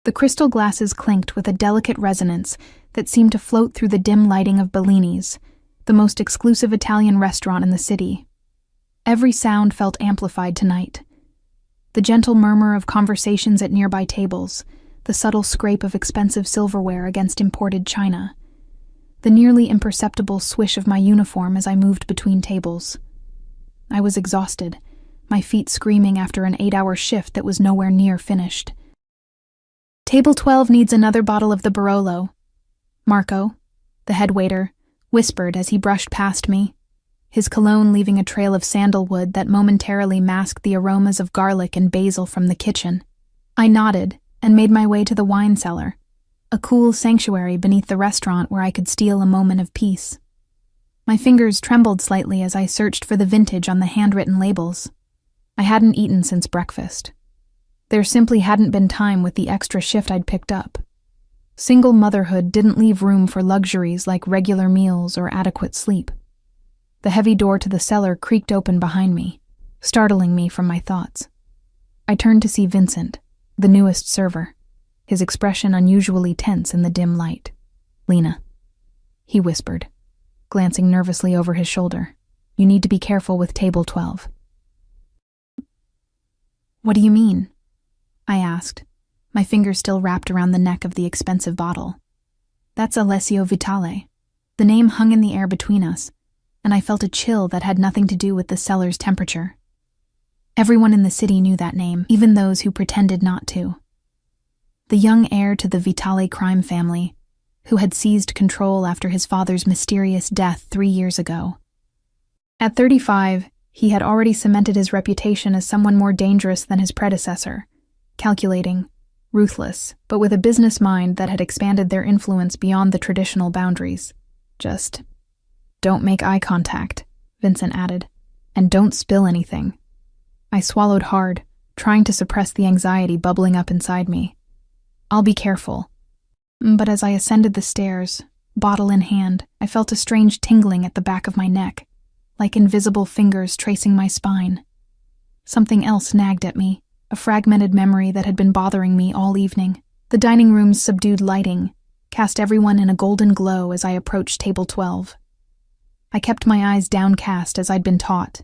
The crystal glasses clinked with a delicate resonance that seemed to float through the dim lighting of Bellini's, the most exclusive Italian restaurant in the city. Every sound felt amplified tonight. The gentle murmur of conversations at nearby tables, the subtle scrape of expensive silverware against imported china, the nearly imperceptible swish of my uniform as I moved between tables. I was exhausted, my feet screaming after an 8-hour shift that was nowhere near finished. "Table 12 needs another bottle of the Barolo," Marco, the head waiter, whispered as he brushed past me, his cologne leaving a trail of sandalwood that momentarily masked the aromas of garlic and basil from the kitchen. I nodded and made my way to the wine cellar, a cool sanctuary beneath the restaurant where I could steal a moment of peace. My fingers trembled slightly as I searched for the vintage on the handwritten labels. I hadn't eaten since breakfast. There simply hadn't been time with the extra shift I'd picked up. Single motherhood didn't leave room for luxuries like regular meals or adequate sleep. The heavy door to the cellar creaked open behind me, startling me from my thoughts. I turned to see Vincent, the newest server, his expression unusually tense in the dim light. "Lena," he whispered, glancing nervously over his shoulder. "You need to be careful with table 12. "What do you mean?" I asked, my fingers still wrapped around the neck of the expensive bottle. "That's Alessio Vitale." The name hung in the air between us, and I felt a chill that had nothing to do with the cellar's temperature. Everyone in the city knew that name, even those who pretended not to. The young heir to the Vitale crime family, who had seized control after his father's mysterious death 3 years ago. At 35, he had already cemented his reputation as someone more dangerous than his predecessor, calculating, ruthless, but with a business mind that had expanded their influence beyond the traditional boundaries. "Just don't make eye contact," Vincent added, "and don't spill anything." I swallowed hard, trying to suppress the anxiety bubbling up inside me. "I'll be careful." But as I ascended the stairs, bottle in hand, I felt a strange tingling at the back of my neck, like invisible fingers tracing my spine. Something else nagged at me, a fragmented memory that had been bothering me all evening. The dining room's subdued lighting cast everyone in a golden glow as I approached table 12. I kept my eyes downcast as I'd been taught,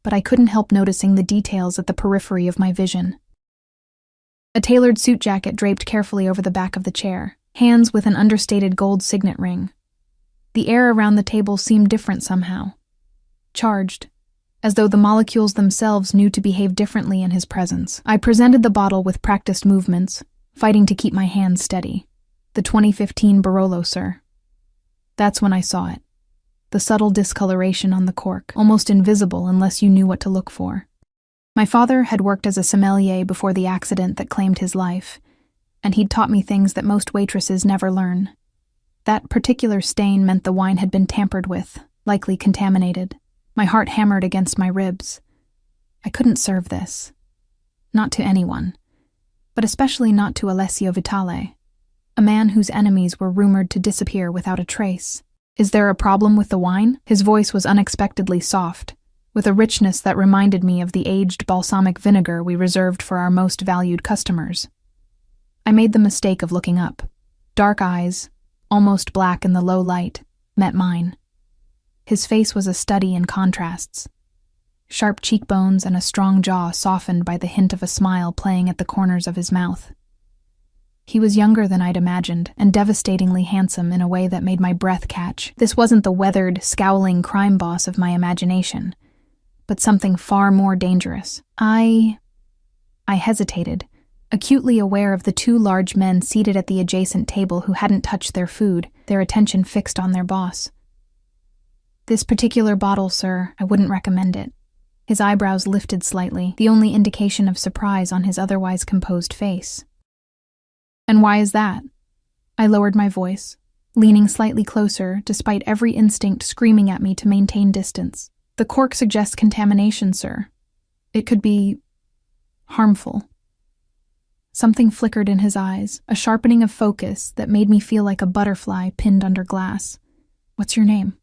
but I couldn't help noticing the details at the periphery of my vision. A tailored suit jacket draped carefully over the back of the chair, hands with an understated gold signet ring. The air around the table seemed different somehow, charged, as though the molecules themselves knew to behave differently in his presence. I presented the bottle with practiced movements, fighting to keep my hands steady. "The 2015 Barolo, sir." That's when I saw it. The subtle discoloration on the cork, almost invisible unless you knew what to look for. My father had worked as a sommelier before the accident that claimed his life, and he'd taught me things that most waitresses never learn. That particular stain meant the wine had been tampered with, likely contaminated. My heart hammered against my ribs. I couldn't serve this. Not to anyone, but especially not to Alessio Vitale, a man whose enemies were rumored to disappear without a trace. "Is there a problem with the wine?" His voice was unexpectedly soft, with a richness that reminded me of the aged balsamic vinegar we reserved for our most valued customers. I made the mistake of looking up. Dark eyes, almost black in the low light, met mine. His face was a study in contrasts. Sharp cheekbones and a strong jaw softened by the hint of a smile playing at the corners of his mouth. He was younger than I'd imagined, and devastatingly handsome in a way that made my breath catch. This wasn't the weathered, scowling crime boss of my imagination, but something far more dangerous. I hesitated, acutely aware of the 2 large men seated at the adjacent table who hadn't touched their food, their attention fixed on their boss. "This particular bottle, sir, I wouldn't recommend it." His eyebrows lifted slightly, the only indication of surprise on his otherwise composed face. "And why is that?" I lowered my voice, leaning slightly closer despite every instinct screaming at me to maintain distance. "The cork suggests contamination, sir. It could be harmful." Something flickered in his eyes, a sharpening of focus that made me feel like a butterfly pinned under glass. "What's your name?"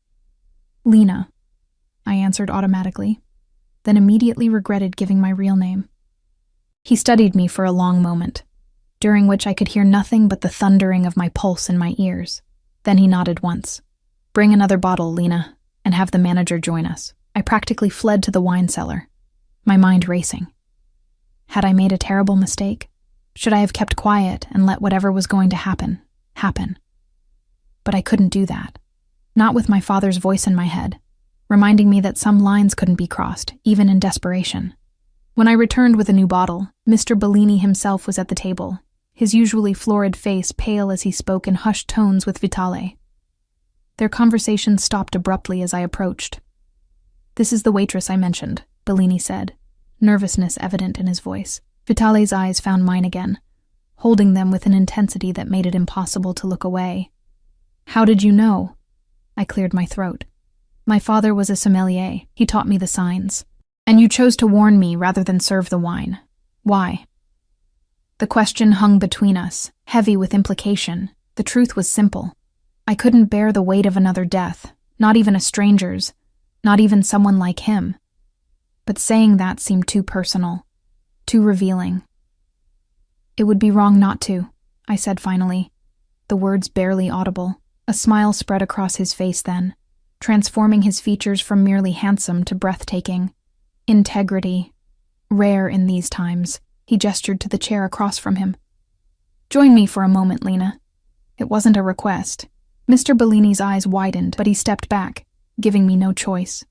"Lena," I answered automatically, then immediately regretted giving my real name. He studied me for a long moment, during which I could hear nothing but the thundering of my pulse in my ears. Then he nodded once. "Bring another bottle, Lena, and have the manager join us." I practically fled to the wine cellar, my mind racing. Had I made a terrible mistake? Should I have kept quiet and let whatever was going to happen, happen? But I couldn't do that. Not with my father's voice in my head, reminding me that some lines couldn't be crossed, even in desperation. When I returned with a new bottle, Mr. Bellini himself was at the table, his usually florid face pale as he spoke in hushed tones with Vitale. Their conversation stopped abruptly as I approached. "This is the waitress I mentioned," Bellini said, nervousness evident in his voice. Vitale's eyes found mine again, holding them with an intensity that made it impossible to look away. "How did you know?" I cleared my throat. "My father was a sommelier. He taught me the signs. And you chose to warn me rather than serve the wine. Why?" The question hung between us, heavy with implication. The truth was simple. I couldn't bear the weight of another death, not even a stranger's, not even someone like him. But saying that seemed too personal, too revealing. "It would be wrong not to," I said finally, the words barely audible. A smile spread across his face then, transforming his features from merely handsome to breathtaking. Integrity, rare in these times. He gestured to the chair across from him. "Join me for a moment, Lena." It wasn't a request. Mr. Bellini's eyes widened, but he stepped back, giving me no choice.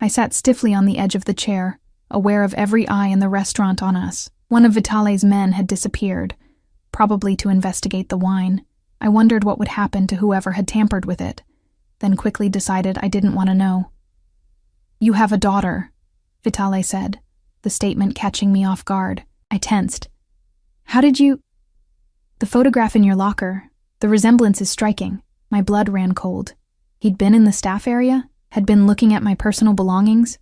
I sat stiffly on the edge of the chair, aware of every eye in the restaurant on us. One of Vitale's men had disappeared, probably to investigate the wine. I wondered what would happen to whoever had tampered with it, then quickly decided I didn't want to know. "You have a daughter," Vitale said, the statement catching me off guard. I tensed. "How did you—" "The photograph in your locker. The resemblance is striking." My blood ran cold. He'd been in the staff area? Had been looking at my personal belongings?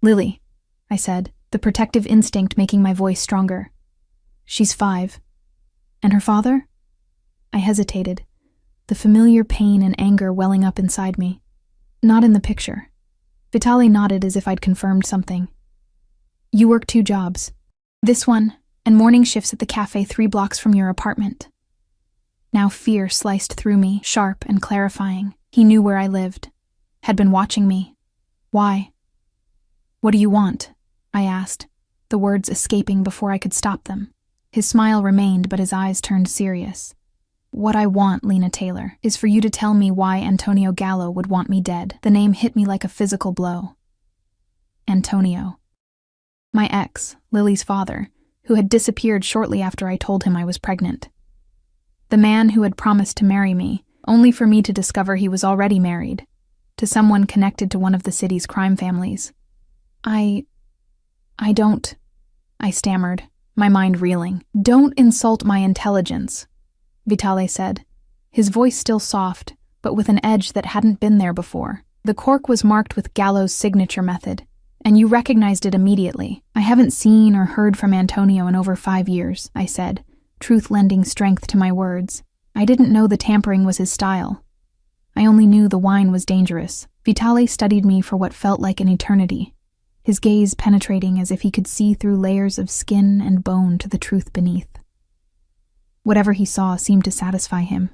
"Lily," I said, the protective instinct making my voice stronger. "She's 5. And her father?" I hesitated, the familiar pain and anger welling up inside me. "Not in the picture." Vitale nodded as if I'd confirmed something. "You work 2 jobs. This one, and morning shifts at the cafe 3 blocks from your apartment." Now fear sliced through me, sharp and clarifying. He knew where I lived. Had been watching me. Why? "What do you want?" I asked, the words escaping before I could stop them. His smile remained, but his eyes turned serious. "What I want, Lena Taylor, is for you to tell me why Antonio Gallo would want me dead." The name hit me like a physical blow. Antonio. My ex, Lily's father, who had disappeared shortly after I told him I was pregnant. The man who had promised to marry me, only for me to discover he was already married, to someone connected to one of the city's crime families. I don't, I stammered, my mind reeling. "Don't insult my intelligence," Vitale said, his voice still soft, but with an edge that hadn't been there before. "The cork was marked with Gallo's signature method, and you recognized it immediately." "I haven't seen or heard from Antonio in over 5 years," I said, truth lending strength to my words. I didn't know the tampering was his style. I only knew the wine was dangerous. Vitale studied me for what felt like an eternity, his gaze penetrating as if he could see through layers of skin and bone to the truth beneath. Whatever he saw seemed to satisfy him,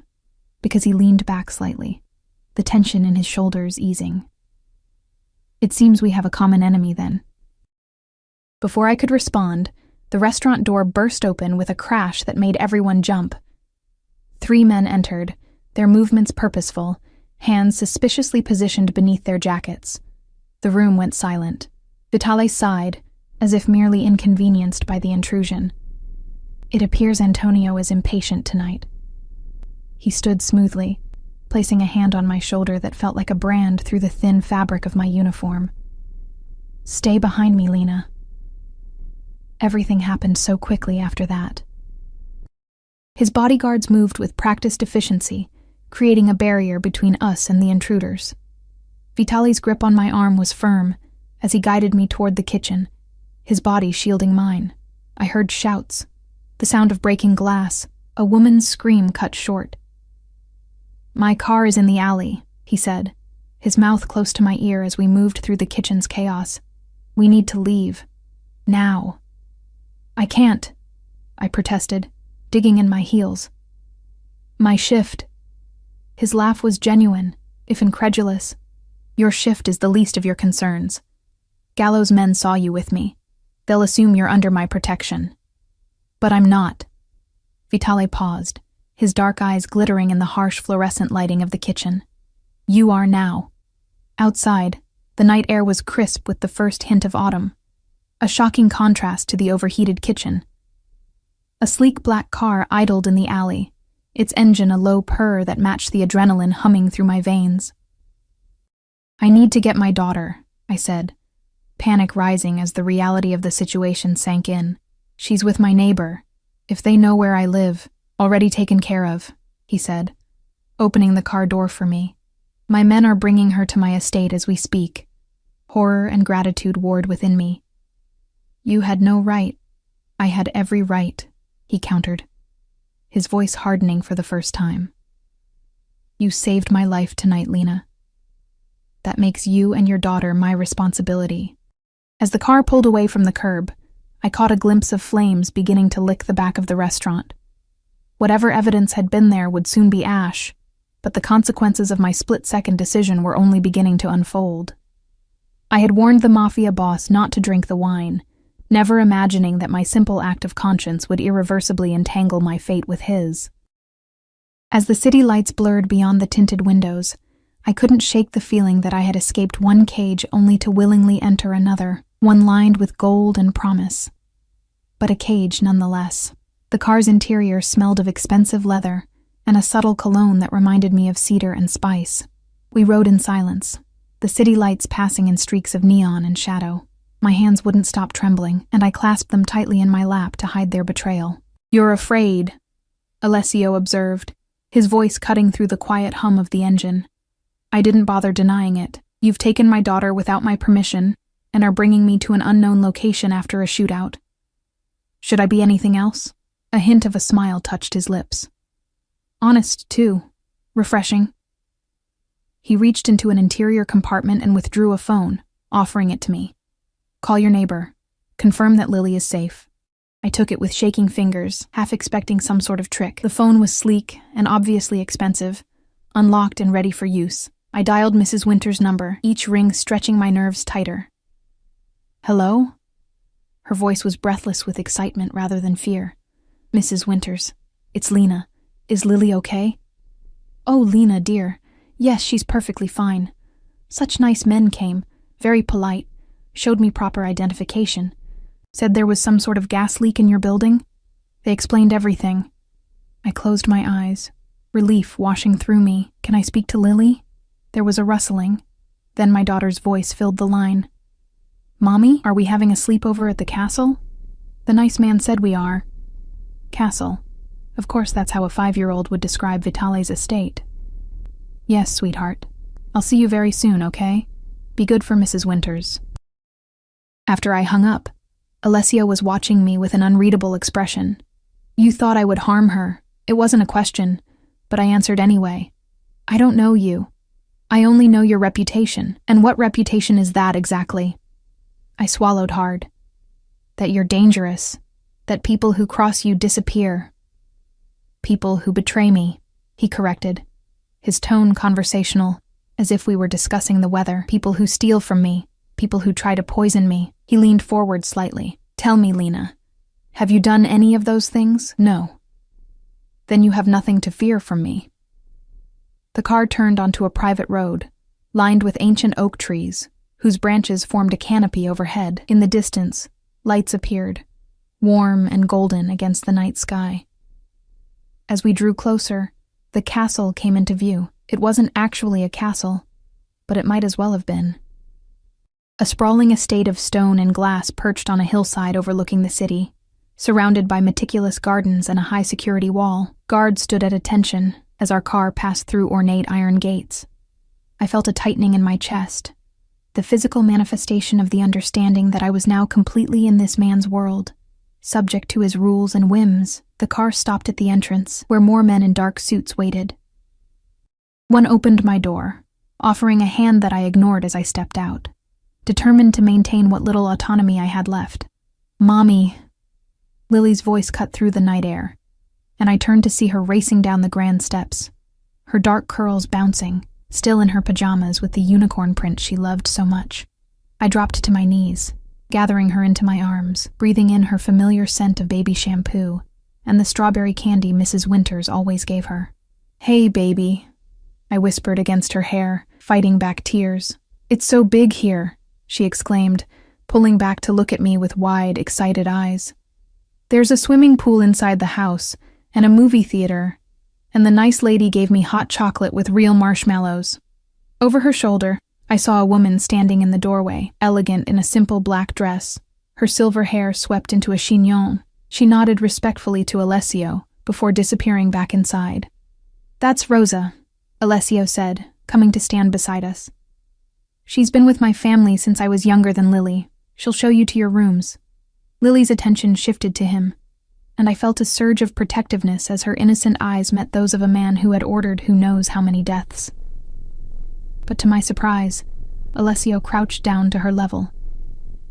because he leaned back slightly, the tension in his shoulders easing. "It seems we have a common enemy, then." Before I could respond, the restaurant door burst open with a crash that made everyone jump. 3 men entered, their movements purposeful, hands suspiciously positioned beneath their jackets. The room went silent. Vitale sighed, as if merely inconvenienced by the intrusion. "It appears Antonio is impatient tonight." He stood smoothly, placing a hand on my shoulder that felt like a brand through the thin fabric of my uniform. "Stay behind me, Lena." Everything happened so quickly after that. His bodyguards moved with practiced efficiency, creating a barrier between us and the intruders. Vitale's grip on my arm was firm as he guided me toward the kitchen, his body shielding mine. I heard shouts, the sound of breaking glass, a woman's scream cut short. "My car is in the alley," he said, his mouth close to my ear as we moved through the kitchen's chaos. "We need to leave. Now." "I can't," I protested, digging in my heels. My shift. His laugh was genuine, if incredulous. Your shift is the least of your concerns. Gallows men saw you with me. They'll assume you're under my protection. But I'm not. Vitale paused, his dark eyes glittering in the harsh fluorescent lighting of the kitchen. You are now. Outside, the night air was crisp with the first hint of autumn, a shocking contrast to the overheated kitchen. A sleek black car idled in the alley, its engine a low purr that matched the adrenaline humming through my veins. I need to get my daughter, I said, panic rising as the reality of the situation sank in. She's with my neighbor. If they know where I live, already taken care of, he said, opening the car door for me. My men are bringing her to my estate as we speak. Horror and gratitude warred within me. You had no right. I had every right, he countered, his voice hardening for the first time. You saved my life tonight, Lena. That makes you and your daughter my responsibility. As the car pulled away from the curb, I caught a glimpse of flames beginning to lick the back of the restaurant. Whatever evidence had been there would soon be ash, but the consequences of my split-second decision were only beginning to unfold. I had warned the mafia boss not to drink the wine, never imagining that my simple act of conscience would irreversibly entangle my fate with his. As the city lights blurred beyond the tinted windows, I couldn't shake the feeling that I had escaped one cage only to willingly enter another, one lined with gold and promise. But a cage nonetheless. The car's interior smelled of expensive leather and a subtle cologne that reminded me of cedar and spice. We rode in silence, the city lights passing in streaks of neon and shadow. My hands wouldn't stop trembling, and I clasped them tightly in my lap to hide their betrayal. You're afraid, Alessio observed, his voice cutting through the quiet hum of the engine. I didn't bother denying it. You've taken my daughter without my permission and are bringing me to an unknown location after a shootout. Should I be anything else? A hint of a smile touched his lips. Honest, too. Refreshing. He reached into an interior compartment and withdrew a phone, offering it to me. Call your neighbor. Confirm that Lily is safe. I took it with shaking fingers, half expecting some sort of trick. The phone was sleek and obviously expensive, unlocked and ready for use. I dialed Mrs. Winter's number, each ring stretching my nerves tighter. Hello? Her voice was breathless with excitement rather than fear. Mrs. Winters, it's Lena. Is Lily okay? Oh, Lena, dear. Yes, she's perfectly fine. Such nice men came, very polite, showed me proper identification. Said there was some sort of gas leak in your building. They explained everything. I closed my eyes, relief washing through me. Can I speak to Lily? There was a rustling. Then my daughter's voice filled the line. Mommy, are we having a sleepover at the castle? The nice man said we are. Castle. Of course that's how a 5-year-old would describe Vitale's estate. Yes, sweetheart. I'll see you very soon, okay? Be good for Mrs. Winters. After I hung up, Alessio was watching me with an unreadable expression. You thought I would harm her. It wasn't a question, but I answered anyway. I don't know you. I only know your reputation, and what reputation is that exactly? I swallowed hard. That you're dangerous, that people who cross you disappear. People who betray me, he corrected, his tone conversational, as if we were discussing the weather. People who steal from me, people who try to poison me. He leaned forward slightly. Tell me, Lena, have you done any of those things? No. Then you have nothing to fear from me. The car turned onto a private road, lined with ancient oak trees, whose branches formed a canopy overhead. In the distance, lights appeared, warm and golden against the night sky. As we drew closer, the castle came into view. It wasn't actually a castle, but it might as well have been. A sprawling estate of stone and glass perched on a hillside overlooking the city, surrounded by meticulous gardens and a high-security wall. Guards stood at attention as our car passed through ornate iron gates. I felt a tightening in my chest, the physical manifestation of the understanding that I was now completely in this man's world, subject to his rules and whims. The car stopped at the entrance, where more men in dark suits waited. One opened my door, offering a hand that I ignored as I stepped out, determined to maintain what little autonomy I had left. Mommy. Lily's voice cut through the night air. and I turned to see her racing down the grand steps, her dark curls bouncing, still in her pajamas with the unicorn print she loved so much. I dropped to my knees, gathering her into my arms, breathing in her familiar scent of baby shampoo and the strawberry candy Mrs. Winters always gave her. "Hey, baby," I whispered against her hair, fighting back tears. "It's so big here," she exclaimed, pulling back to look at me with wide, excited eyes. "There's a swimming pool inside the house, and a movie theater, and the nice lady gave me hot chocolate with real marshmallows." Over her shoulder, I saw a woman standing in the doorway, elegant in a simple black dress, her silver hair swept into a chignon. She nodded respectfully to Alessio before disappearing back inside. "That's Rosa," Alessio said, coming to stand beside us. "She's been with my family since I was younger than Lily. She'll show you to your rooms." Lily's attention shifted to him, and I felt a surge of protectiveness as her innocent eyes met those of a man who had ordered who knows how many deaths. But to my surprise, Alessio crouched down to her level,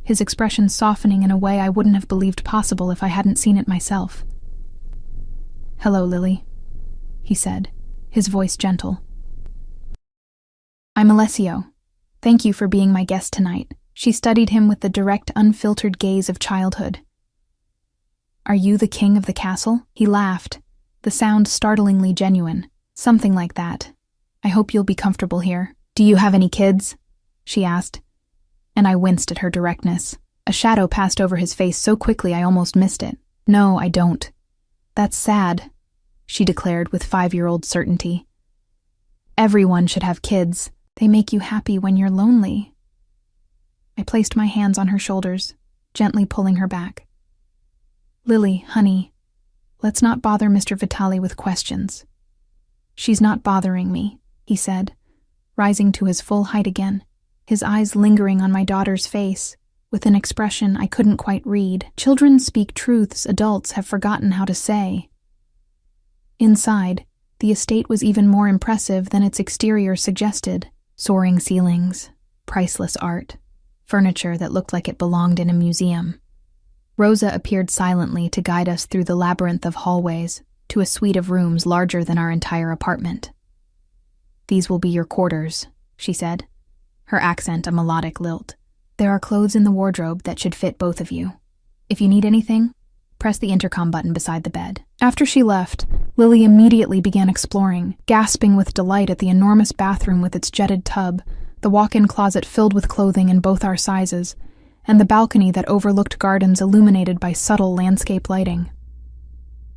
his expression softening in a way I wouldn't have believed possible if I hadn't seen it myself. "Hello, Lily," he said, his voice gentle. "I'm Alessio. Thank you for being my guest tonight." She studied him with the direct, unfiltered gaze of childhood. "Are you the king of the castle?" He laughed, the sound startlingly genuine. "Something like that. I hope you'll be comfortable here." "Do you have any kids?" she asked, and I winced at her directness. A shadow passed over his face so quickly I almost missed it. "No, I don't." "That's sad," she declared with 5-year-old certainty. "Everyone should have kids. They make you happy when you're lonely." I placed my hands on her shoulders, gently pulling her back. "Lily, honey, let's not bother Mr. Vitale with questions." "She's not bothering me," he said, rising to his full height again, his eyes lingering on my daughter's face, with an expression I couldn't quite read. Children speak truths adults have forgotten how to say. Inside, the estate was even more impressive than its exterior suggested. Soaring ceilings, priceless art, furniture that looked like it belonged in a museum. Rosa appeared silently to guide us through the labyrinth of hallways to a suite of rooms larger than our entire apartment. "These will be your quarters," she said, her accent a melodic lilt. "There are clothes in the wardrobe that should fit both of you. If you need anything, press the intercom button beside the bed." After she left, Lily immediately began exploring, gasping with delight at the enormous bathroom with its jetted tub, the walk-in closet filled with clothing in both our sizes, and the balcony that overlooked gardens illuminated by subtle landscape lighting.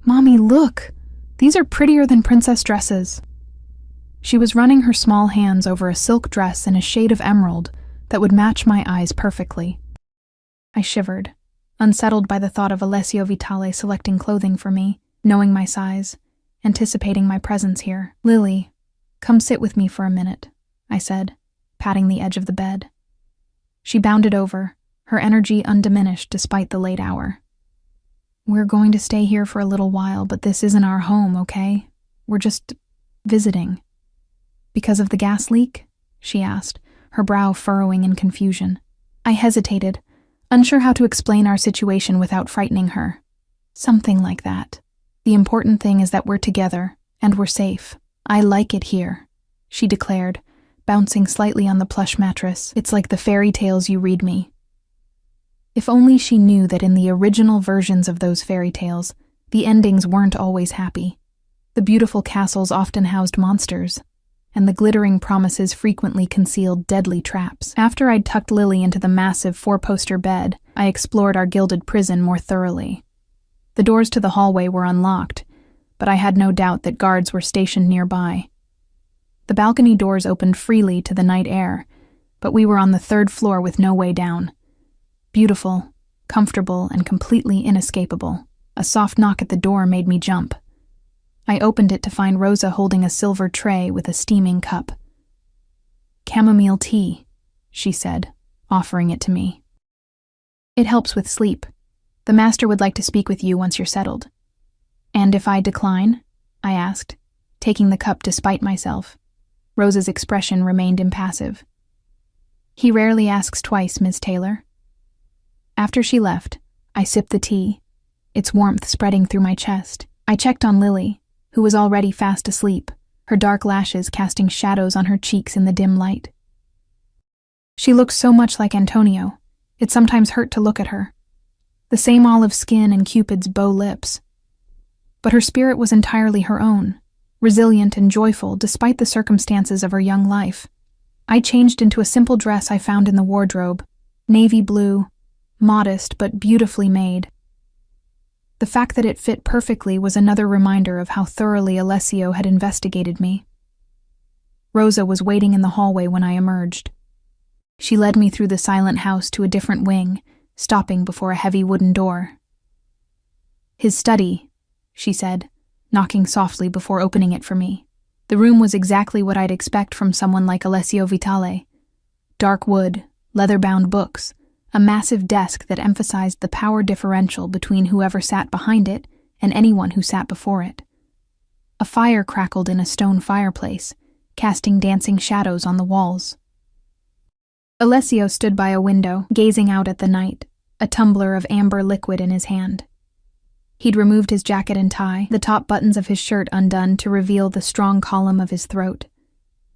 "Mommy, look! These are prettier than princess dresses." She was running her small hands over a silk dress in a shade of emerald that would match my eyes perfectly. I shivered, unsettled by the thought of Alessio Vitale selecting clothing for me, knowing my size, anticipating my presence here. "Lily, come sit with me for a minute," I said, patting the edge of the bed. She bounded over, her energy undiminished despite the late hour. "We're going to stay here for a little while, but this isn't our home, okay? We're just visiting." "Because of the gas leak?" she asked, her brow furrowing in confusion. I hesitated, unsure how to explain our situation without frightening her. "Something like that. The important thing is that we're together, and we're safe. I like it here," she declared, bouncing slightly on the plush mattress. "It's like the fairy tales you read me." If only she knew that in the original versions of those fairy tales, the endings weren't always happy. The beautiful castles often housed monsters, and the glittering promises frequently concealed deadly traps. After I'd tucked Lily into the massive 4-poster bed, I explored our gilded prison more thoroughly. The doors to the hallway were unlocked, but I had no doubt that guards were stationed nearby. The balcony doors opened freely to the night air, but we were on the 3rd floor with no way down. Beautiful, comfortable, and completely inescapable. A soft knock at the door made me jump. I opened it to find Rosa holding a silver tray with a steaming cup. "Chamomile tea," she said, offering it to me. "It helps with sleep. The master would like to speak with you once you're settled." "And if I decline?" I asked, taking the cup despite myself. Rosa's expression remained impassive. "He rarely asks twice, Miss Taylor." After she left, I sipped the tea, its warmth spreading through my chest. I checked on Lily, who was already fast asleep, her dark lashes casting shadows on her cheeks in the dim light. She looked so much like Antonio, it sometimes hurt to look at her. The same olive skin and Cupid's bow lips. But her spirit was entirely her own, resilient and joyful despite the circumstances of her young life. I changed into a simple dress I found in the wardrobe, navy blue, modest but beautifully made. The fact that it fit perfectly was another reminder of how thoroughly Alessio had investigated me. Rosa was waiting in the hallway when I emerged. She led me through the silent house to a different wing, stopping before a heavy wooden door. "His study," she said, knocking softly before opening it for me. The room was exactly what I'd expect from someone like Alessio Vitale. Dark wood, leather-bound books, a massive desk that emphasized the power differential between whoever sat behind it and anyone who sat before it. A fire crackled in a stone fireplace, casting dancing shadows on the walls. Alessio stood by a window, gazing out at the night, a tumbler of amber liquid in his hand. He'd removed his jacket and tie, the top buttons of his shirt undone to reveal the strong column of his throat.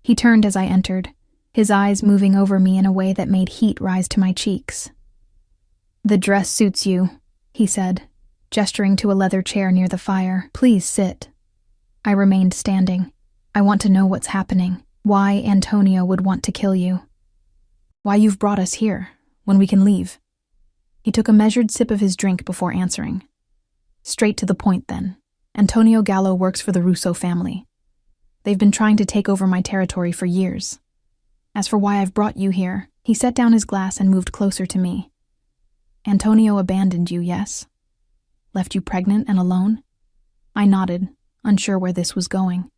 He turned as I entered, his eyes moving over me in a way that made heat rise to my cheeks. "The dress suits you," he said, gesturing to a leather chair near the fire. "Please sit." I remained standing. "I want to know what's happening, why Antonio would want to kill you. Why you've brought us here, when we can leave." He took a measured sip of his drink before answering. "Straight to the point, then. Antonio Gallo works for the Russo family. They've been trying to take over my territory for years. As for why I've brought you here," he set down his glass and moved closer to me. "Antonio abandoned you, yes? Left you pregnant and alone?" I nodded, unsure where this was going.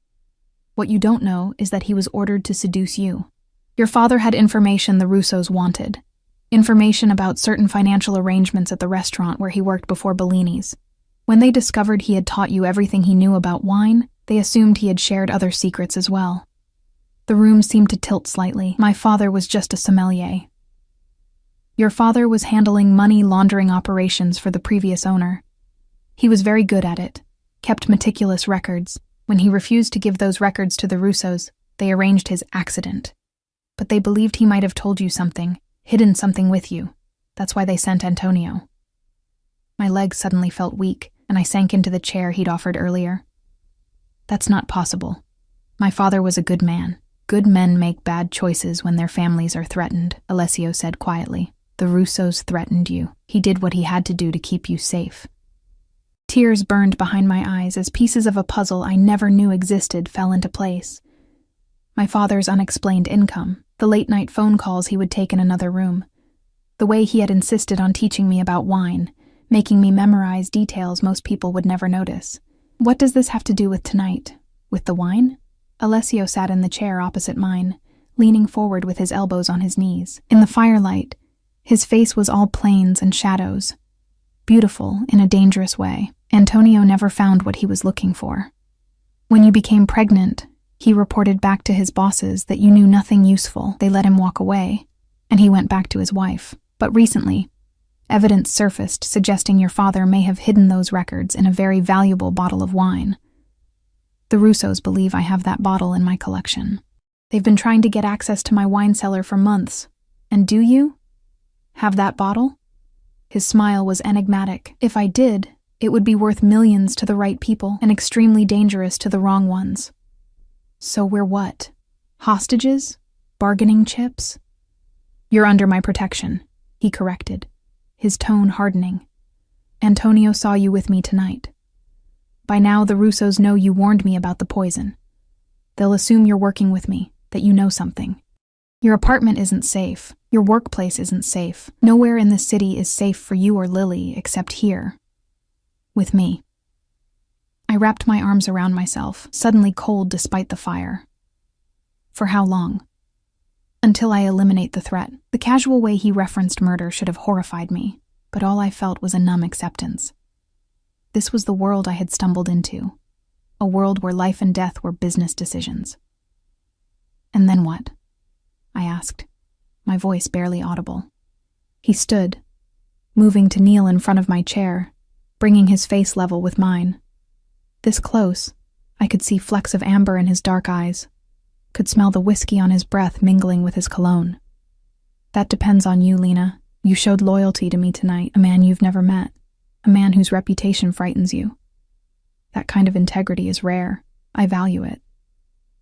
"What you don't know is that he was ordered to seduce you. Your father had information the Russos wanted. Information about certain financial arrangements at the restaurant where he worked before Bellini's. When they discovered he had taught you everything he knew about wine, they assumed he had shared other secrets as well." The room seemed to tilt slightly. "My father was just a sommelier." "Your father was handling money laundering operations for the previous owner. He was very good at it, kept meticulous records. When he refused to give those records to the Russos, they arranged his accident. But they believed he might have told you something, hidden something with you. That's why they sent Antonio." My legs suddenly felt weak, and I sank into the chair he'd offered earlier. "That's not possible. My father was a good man. Good men make bad choices when their families are threatened," Alessio said quietly. "The Russos threatened you. He did what he had to do to keep you safe." Tears burned behind my eyes as pieces of a puzzle I never knew existed fell into place. My father's unexplained income, the late-night phone calls he would take in another room, the way he had insisted on teaching me about wine, making me memorize details most people would never notice. "What does this have to do with tonight? With the wine?" Alessio sat in the chair opposite mine, leaning forward with his elbows on his knees. In the firelight, his face was all planes and shadows. Beautiful in a dangerous way. Antonio never found what he was looking for. When you became pregnant, he reported back to his bosses that you knew nothing useful. They let him walk away, and he went back to his wife. But recently, evidence surfaced suggesting your father may have hidden those records in a very valuable bottle of wine. The Russos believe I have that bottle in my collection. They've been trying to get access to my wine cellar for months. And do you have that bottle? His smile was enigmatic. "If I did, it would be worth millions to the right people and extremely dangerous to the wrong ones." "So we're what? Hostages? Bargaining chips?" "You're under my protection," he corrected, his tone hardening. "Antonio saw you with me tonight. By now, the Russos know you warned me about the poison. They'll assume you're working with me, that you know something. Your apartment isn't safe. Your workplace isn't safe. Nowhere in this city is safe for you or Lily except here. With me." I wrapped my arms around myself, suddenly cold despite the fire. "For how long?" "Until I eliminate the threat." The casual way he referenced murder should have horrified me, but all I felt was a numb acceptance. This was the world I had stumbled into, a world where life and death were business decisions. "And then what?" I asked, my voice barely audible. He stood, moving to kneel in front of my chair, bringing his face level with mine. This close, I could see flecks of amber in his dark eyes, could smell the whiskey on his breath mingling with his cologne. That depends on you, Lena. You showed loyalty to me tonight, a man you've never met, a man whose reputation frightens you. That kind of integrity is rare. I value it.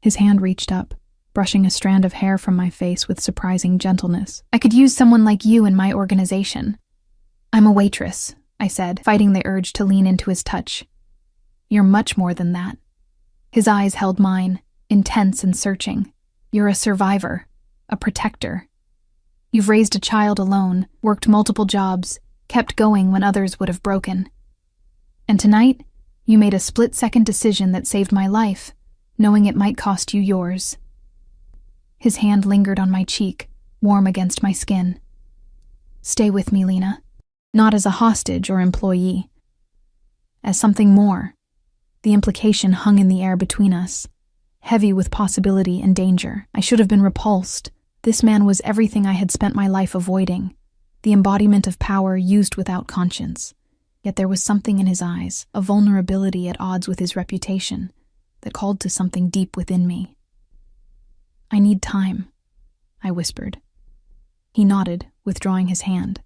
His hand reached up, brushing a strand of hair from my face with surprising gentleness. I could use someone like you in my organization. I'm a waitress, I said, fighting the urge to lean into his touch. You're much more than that. His eyes held mine, intense and searching. You're a survivor, a protector. You've raised a child alone, worked multiple jobs, kept going when others would have broken. And tonight, you made a split-second decision that saved my life, knowing it might cost you yours. His hand lingered on my cheek, warm against my skin. Stay with me, Lena. Not as a hostage or employee. As something more. The implication hung in the air between us, heavy with possibility and danger. I should have been repulsed. This man was everything I had spent my life avoiding, the embodiment of power used without conscience. Yet there was something in his eyes, a vulnerability at odds with his reputation, that called to something deep within me. I need time, I whispered. He nodded, withdrawing his hand.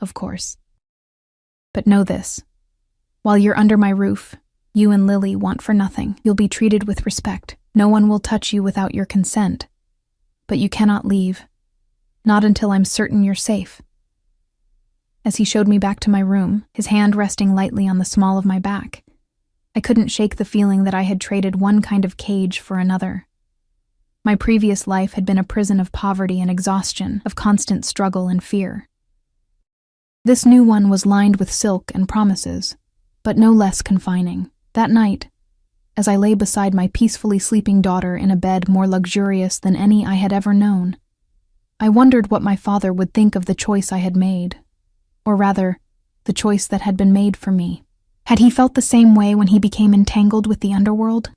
Of course. But know this. While you're under my roof, you and Lily want for nothing. You'll be treated with respect. No one will touch you without your consent. But you cannot leave. Not until I'm certain you're safe. As he showed me back to my room, his hand resting lightly on the small of my back, I couldn't shake the feeling that I had traded one kind of cage for another. My previous life had been a prison of poverty and exhaustion, of constant struggle and fear. This new one was lined with silk and promises, but no less confining. That night, as I lay beside my peacefully sleeping daughter in a bed more luxurious than any I had ever known, I wondered what my father would think of the choice I had made, or rather, the choice that had been made for me. Had he felt the same way when he became entangled with the underworld?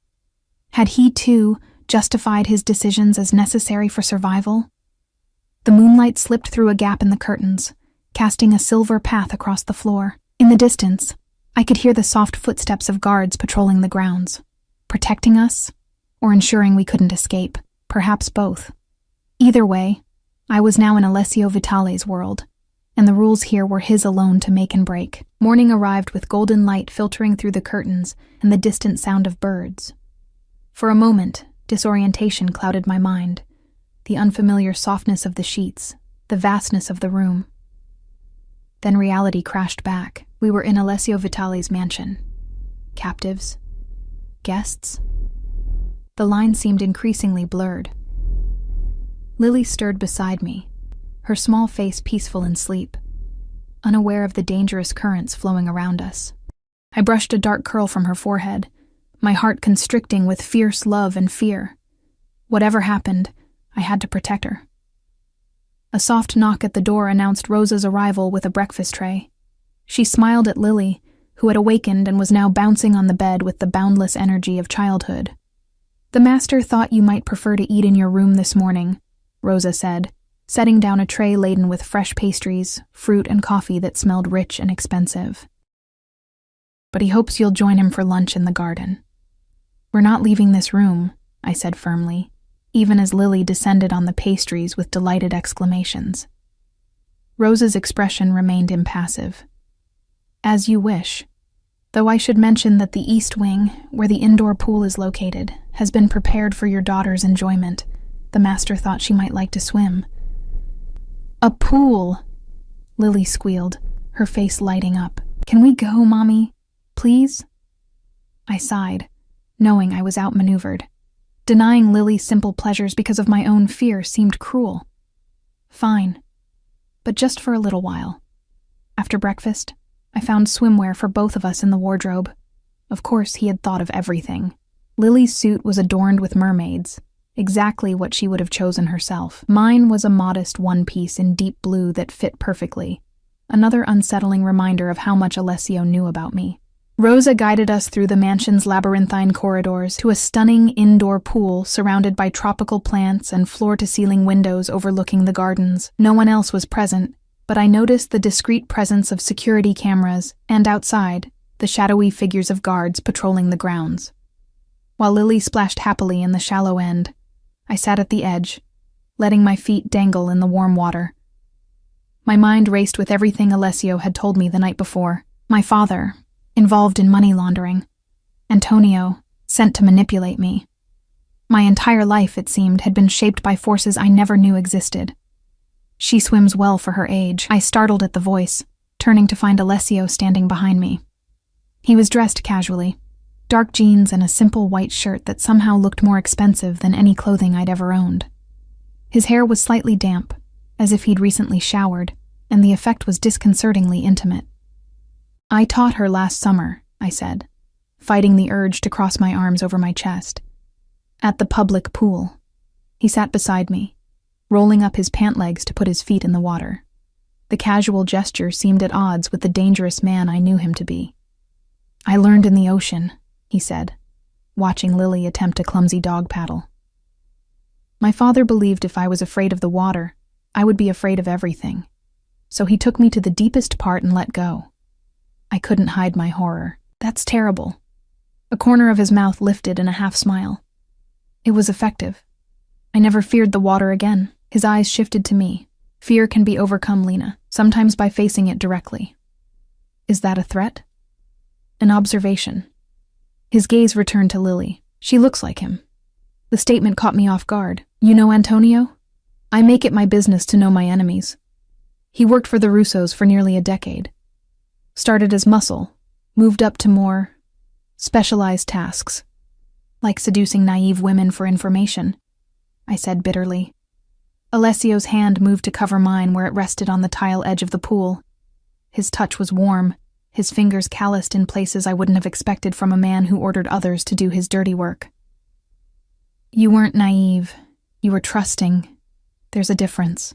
Had he, too, justified his decisions as necessary for survival? The moonlight slipped through a gap in the curtains, casting a silver path across the floor. In the distance, I could hear the soft footsteps of guards patrolling the grounds, protecting us, or ensuring we couldn't escape, perhaps both. Either way, I was now in Alessio Vitale's world, and the rules here were his alone to make and break. Morning arrived with golden light filtering through the curtains and the distant sound of birds. For a moment, disorientation clouded my mind, the unfamiliar softness of the sheets, the vastness of the room. Then reality crashed back. We were in Alessio Vitale's mansion. Captives? Guests? The line seemed increasingly blurred. Lily stirred beside me, her small face peaceful in sleep, unaware of the dangerous currents flowing around us. I brushed a dark curl from her forehead, my heart constricting with fierce love and fear. Whatever happened, I had to protect her. A soft knock at the door announced Rosa's arrival with a breakfast tray. She smiled at Lily, who had awakened and was now bouncing on the bed with the boundless energy of childhood. "The master thought you might prefer to eat in your room this morning," Rosa said, setting down a tray laden with fresh pastries, fruit, and coffee that smelled rich and expensive. "But he hopes you'll join him for lunch in the garden." "We're not leaving this room," I said firmly, even as Lily descended on the pastries with delighted exclamations. Rosa's expression remained impassive. "As you wish. Though I should mention that the east wing, where the indoor pool is located, has been prepared for your daughter's enjoyment. The master thought she might like to swim." "A pool!" Lily squealed, her face lighting up. "Can we go, Mommy? Please?" I sighed, knowing I was outmaneuvered. Denying Lily's simple pleasures because of my own fear seemed cruel. Fine. But just for a little while. After breakfast, I found swimwear for both of us in the wardrobe. Of course, he had thought of everything. Lily's suit was adorned with mermaids, exactly what she would have chosen herself. Mine was a modest one-piece in deep blue that fit perfectly, another unsettling reminder of how much Alessio knew about me. Rosa guided us through the mansion's labyrinthine corridors to a stunning indoor pool surrounded by tropical plants and floor-to-ceiling windows overlooking the gardens. No one else was present, but I noticed the discreet presence of security cameras and, outside, the shadowy figures of guards patrolling the grounds. While Lily splashed happily in the shallow end, I sat at the edge, letting my feet dangle in the warm water. My mind raced with everything Alessio had told me the night before. My father, involved in money laundering. Antonio, sent to manipulate me. My entire life, it seemed, had been shaped by forces I never knew existed. She swims well for her age. I startled at the voice, turning to find Alessio standing behind me. He was dressed casually, dark jeans and a simple white shirt that somehow looked more expensive than any clothing I'd ever owned. His hair was slightly damp, as if he'd recently showered, and the effect was disconcertingly intimate. "I taught her last summer," I said, fighting the urge to cross my arms over my chest. "At the public pool." He sat beside me, rolling up his pant legs to put his feet in the water. The casual gesture seemed at odds with the dangerous man I knew him to be. "I learned in the ocean," he said, watching Lily attempt a clumsy dog paddle. My father believed if I was afraid of the water, I would be afraid of everything. So he took me to the deepest part and let go. I couldn't hide my horror. "That's terrible." A corner of his mouth lifted in a half-smile. It was effective. I never feared the water again. His eyes shifted to me. "Fear can be overcome, Lena, sometimes by facing it directly." "Is that a threat?" "An observation." His gaze returned to Lily. "She looks like him." The statement caught me off guard. "You know Antonio?" "I make it my business to know my enemies." He worked for the Russos for nearly a decade. Started as muscle, moved up to more specialized tasks, like seducing naive women for information, I said bitterly. Alessio's hand moved to cover mine where it rested on the tile edge of the pool. His touch was warm, his fingers calloused in places I wouldn't have expected from a man who ordered others to do his dirty work. "You weren't naive. You were trusting. There's a difference."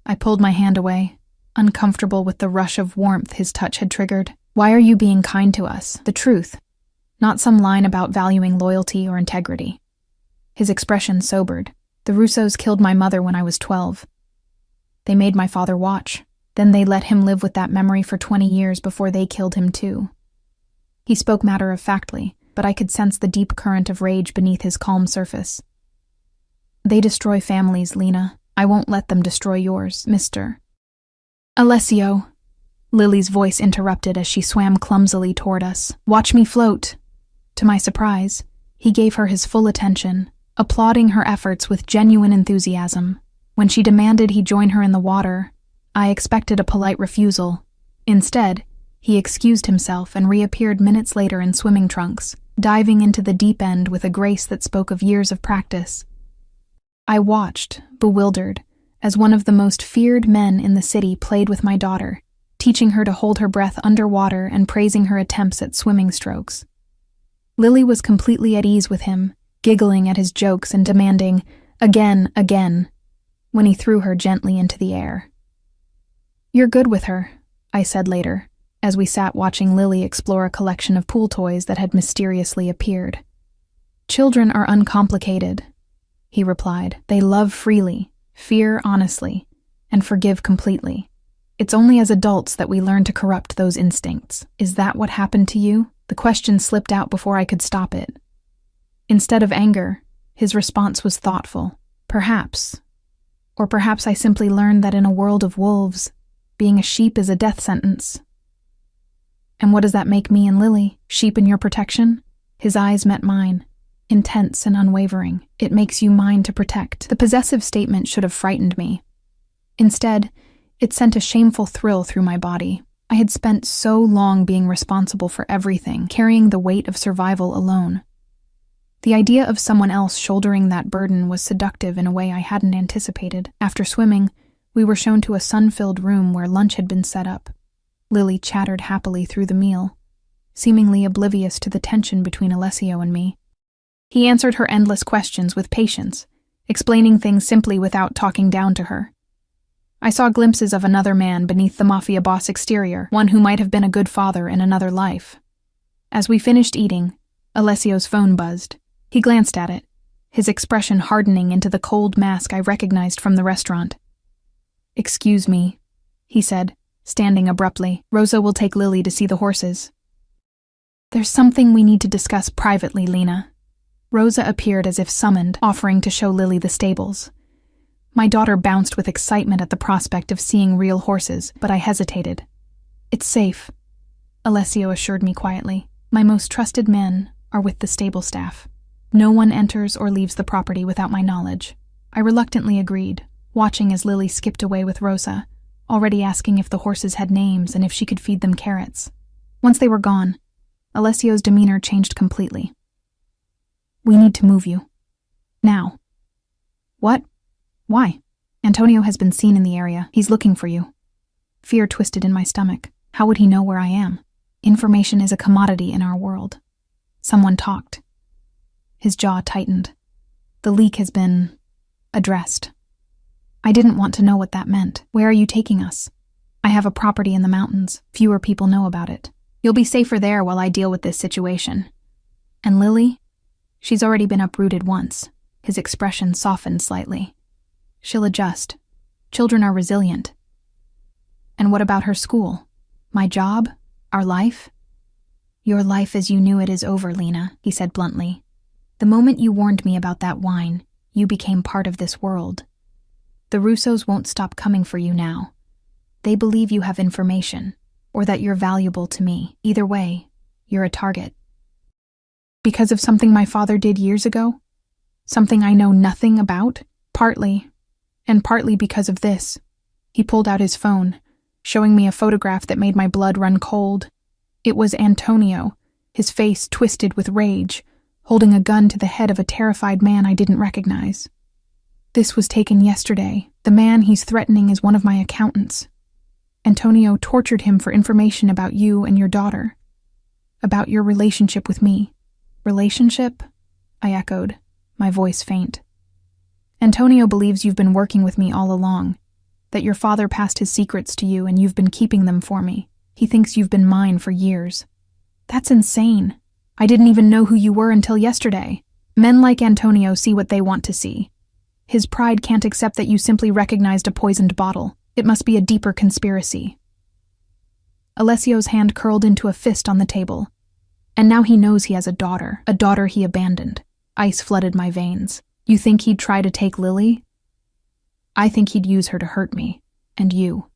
I pulled my hand away, uncomfortable with the rush of warmth his touch had triggered. "Why are you being kind to us? The truth, not some line about valuing loyalty or integrity." His expression sobered. "The Russos killed my mother when I was 12. They made my father watch. Then they let him live with that memory for 20 years before they killed him too." He spoke matter-of-factly, but I could sense the deep current of rage beneath his calm surface. "They destroy families, Lena. I won't let them destroy yours, Mr. Alessio." Lily's voice interrupted as she swam clumsily toward us. "Watch me float." To my surprise, he gave her his full attention, applauding her efforts with genuine enthusiasm. When she demanded he join her in the water, I expected a polite refusal. Instead, he excused himself and reappeared minutes later in swimming trunks, diving into the deep end with a grace that spoke of years of practice. I watched, bewildered, as one of the most feared men in the city played with my daughter, teaching her to hold her breath underwater and praising her attempts at swimming strokes. Lily was completely at ease with him, giggling at his jokes and demanding, "Again, again," when he threw her gently into the air. "You're good with her," I said later, as we sat watching Lily explore a collection of pool toys that had mysteriously appeared. "Children are uncomplicated," he replied. "They love freely, fear honestly, and forgive completely. It's only as adults that we learn to corrupt those instincts." "Is that what happened to you?" The question slipped out before I could stop it. Instead of anger, his response was thoughtful. "Perhaps. Or perhaps I simply learned that in a world of wolves, being a sheep is a death sentence." "And what does that make me and Lily? Sheep in your protection?" His eyes met mine, intense and unwavering. "It makes you mine to protect." The possessive statement should have frightened me. Instead, it sent a shameful thrill through my body. I had spent so long being responsible for everything, carrying the weight of survival alone. The idea of someone else shouldering that burden was seductive in a way I hadn't anticipated. After swimming, we were shown to a sun-filled room where lunch had been set up. Lily chattered happily through the meal, seemingly oblivious to the tension between Alessio and me. He answered her endless questions with patience, explaining things simply without talking down to her. I saw glimpses of another man beneath the mafia boss exterior, one who might have been a good father in another life. As we finished eating, Alessio's phone buzzed. He glanced at it, his expression hardening into the cold mask I recognized from the restaurant. "Excuse me," he said, standing abruptly. "Rosa will take Lily to see the horses." There's something we need to discuss privately, Lena. Rosa appeared as if summoned, offering to show Lily the stables. My daughter bounced with excitement at the prospect of seeing real horses, but I hesitated. It's safe, Alessio assured me quietly. My most trusted men are with the stable staff. No one enters or leaves the property without my knowledge. I reluctantly agreed, watching as Lily skipped away with Rosa, already asking if the horses had names and if she could feed them carrots. Once they were gone, Alessio's demeanor changed completely. We need to move you. Now. What? Why? Antonio has been seen in the area. He's looking for you. Fear twisted in my stomach. How would he know where I am? Information is a commodity in our world. Someone talked. His jaw tightened. The leak has been addressed. I didn't want to know what that meant. Where are you taking us? I have a property in the mountains. Fewer people know about it. You'll be safer there while I deal with this situation. And Lily? She's already been uprooted once. His expression softened slightly. She'll adjust. Children are resilient. And what about her school? My job? Our life? Your life as you knew it is over, Lena, he said bluntly. The moment you warned me about that wine, you became part of this world. The Russos won't stop coming for you now. They believe you have information, or that you're valuable to me. Either way, you're a target. Because of something my father did years ago? Something I know nothing about? Partly. And partly because of this. He pulled out his phone, showing me a photograph that made my blood run cold. It was Antonio, his face twisted with rage, holding a gun to the head of a terrified man I didn't recognize. This was taken yesterday. The man he's threatening is one of my accountants. Antonio tortured him for information about you and your daughter. About your relationship with me. Relationship? I echoed, my voice faint. Antonio believes you've been working with me all along, that your father passed his secrets to you and you've been keeping them for me. He thinks you've been mine for years. That's insane. I didn't even know who you were until yesterday. Men like Antonio see what they want to see. His pride can't accept that you simply recognized a poisoned bottle. It must be a deeper conspiracy. Alessio's hand curled into a fist on the table. And now he knows he has a daughter he abandoned. Ice flooded my veins. You think he'd try to take Lily? I think he'd use her to hurt me. And you.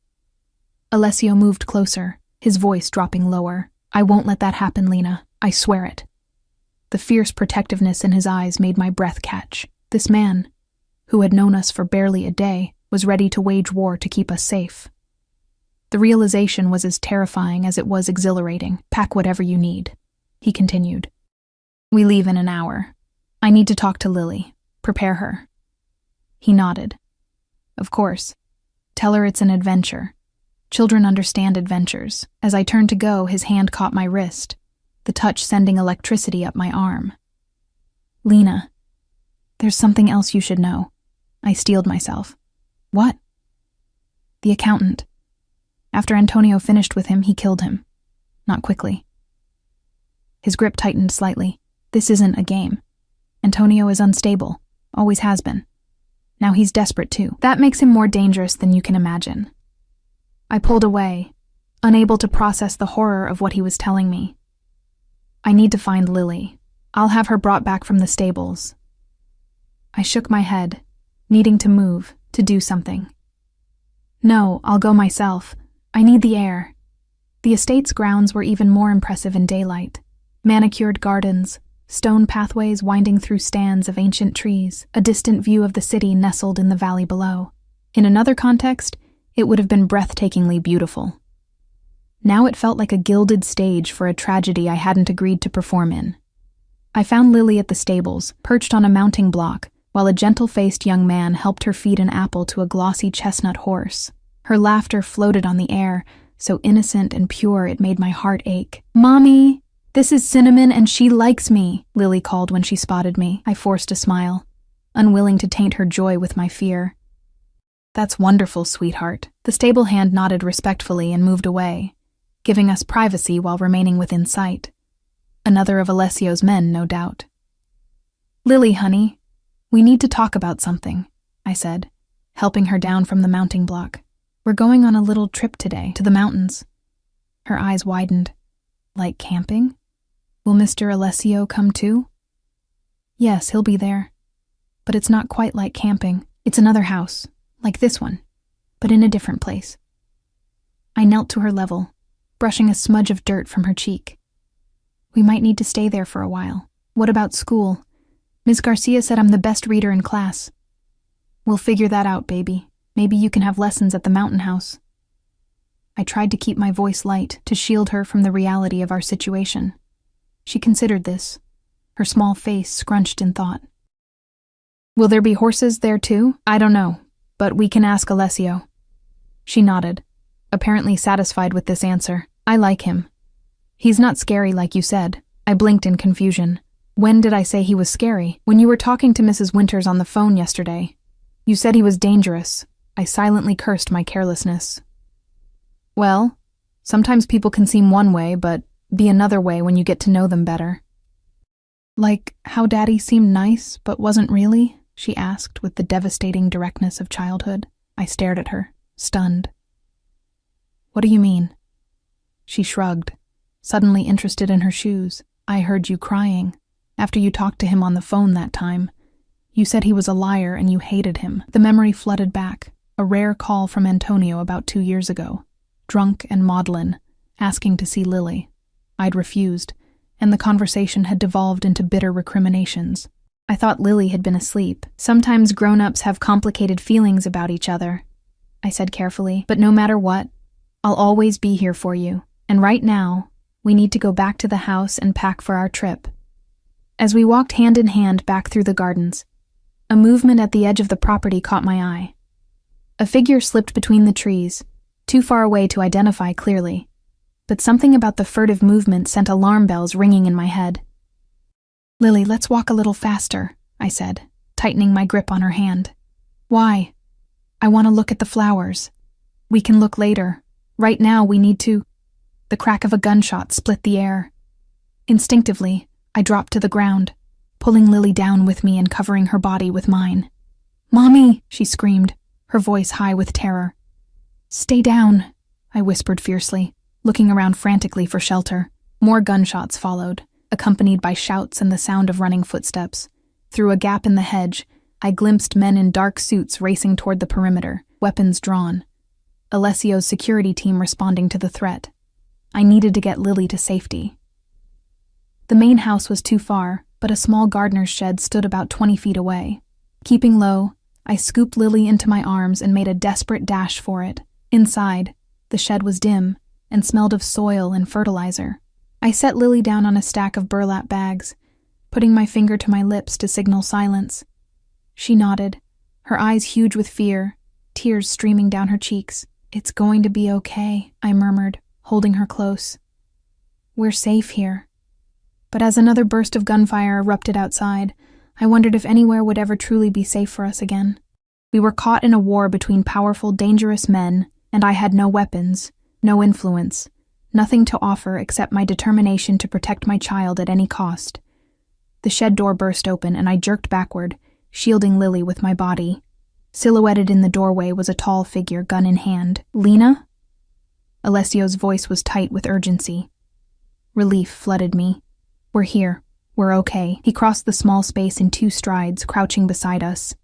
Alessio moved closer, his voice dropping lower. I won't let that happen, Lena. I swear it. The fierce protectiveness in his eyes made my breath catch. This man, who had known us for barely a day, was ready to wage war to keep us safe. The realization was as terrifying as it was exhilarating. Pack whatever you need, he continued. We leave in an hour. I need to talk to Lily. Prepare her. He nodded. Of course. Tell her it's an adventure. Children understand adventures. As I turned to go, his hand caught my wrist, the touch sending electricity up my arm. Lena, there's something else you should know. I steeled myself. What? The accountant. After Antonio finished with him, he killed him. Not quickly. His grip tightened slightly. This isn't a game. Antonio is unstable. Always has been. Now he's desperate too. That makes him more dangerous than you can imagine. I pulled away, unable to process the horror of what he was telling me. I need to find Lily. I'll have her brought back from the stables. I shook my head, needing to move, to do something. No, I'll go myself. I need the air. The estate's grounds were even more impressive in daylight. Manicured gardens, stone pathways winding through stands of ancient trees, a distant view of the city nestled in the valley below. In another context, it would have been breathtakingly beautiful. Now it felt like a gilded stage for a tragedy I hadn't agreed to perform in. I found Lily at the stables, perched on a mounting block, while a gentle-faced young man helped her feed an apple to a glossy chestnut horse. Her laughter floated on the air, so innocent and pure it made my heart ache. Mommy! This is Cinnamon and she likes me, Lily called when she spotted me. I forced a smile, unwilling to taint her joy with my fear. That's wonderful, sweetheart. The stable hand nodded respectfully and moved away, giving us privacy while remaining within sight. Another of Alessio's men, no doubt. Lily, honey, we need to talk about something, I said, helping her down from the mounting block. We're going on a little trip today, to the mountains. Her eyes widened. Like camping? Will Mr. Alessio come too? Yes, he'll be there. But it's not quite like camping. It's another house, like this one, but in a different place. I knelt to her level, brushing a smudge of dirt from her cheek. We might need to stay there for a while. What about school? Ms. Garcia said I'm the best reader in class. We'll figure that out, baby. Maybe you can have lessons at the mountain house. I tried to keep my voice light to shield her from the reality of our situation. She considered this, her small face scrunched in thought. Will there be horses there too? I don't know, but we can ask Alessio. She nodded, apparently satisfied with this answer. I like him. He's not scary like you said. I blinked in confusion. When did I say he was scary? When you were talking to Mrs. Winters on the phone yesterday. You said he was dangerous. I silently cursed my carelessness. Well, sometimes people can seem one way, but be another way when you get to know them better. Like how Daddy seemed nice, but wasn't really? She asked with the devastating directness of childhood. I stared at her, stunned. What do you mean? She shrugged, suddenly interested in her shoes. I heard you crying. After you talked to him on the phone that time. You said he was a liar and you hated him. The memory flooded back, a rare call from Antonio about 2 years ago. Drunk and maudlin, asking to see Lily. I'd refused, and the conversation had devolved into bitter recriminations. I thought Lily had been asleep. Sometimes grown-ups have complicated feelings about each other, I said carefully, but no matter what, I'll always be here for you. And right now, we need to go back to the house and pack for our trip. As we walked hand in hand back through the gardens, a movement at the edge of the property caught my eye. A figure slipped between the trees, too far away to identify clearly, but something about the furtive movement sent alarm bells ringing in my head. Lily, let's walk a little faster, I said, tightening my grip on her hand. Why? I want to look at the flowers. We can look later. Right now we need to... The crack of a gunshot split the air. Instinctively, I dropped to the ground, pulling Lily down with me and covering her body with mine. Mommy, she screamed, her voice high with terror. Stay down, I whispered fiercely, looking around frantically for shelter. More gunshots followed, accompanied by shouts and the sound of running footsteps. Through a gap in the hedge, I glimpsed men in dark suits racing toward the perimeter, weapons drawn. Alessio's security team responding to the threat. I needed to get Lily to safety. The main house was too far, but a small gardener's shed stood about 20 feet away. Keeping low, I scooped Lily into my arms and made a desperate dash for it. Inside, the shed was dim and smelled of soil and fertilizer. I set Lily down on a stack of burlap bags, putting my finger to my lips to signal silence. She nodded, her eyes huge with fear, tears streaming down her cheeks. It's going to be okay, I murmured, holding her close. We're safe here. But as another burst of gunfire erupted outside, I wondered if anywhere would ever truly be safe for us again. We were caught in a war between powerful, dangerous men, and I had no weapons, no influence, nothing to offer except my determination to protect my child at any cost. The shed door burst open and I jerked backward, shielding Lily with my body. Silhouetted in the doorway was a tall figure, gun in hand. Lena? Alessio's voice was tight with urgency. Relief flooded me. We're here. We're okay. He crossed the small space in 2 strides, crouching beside us.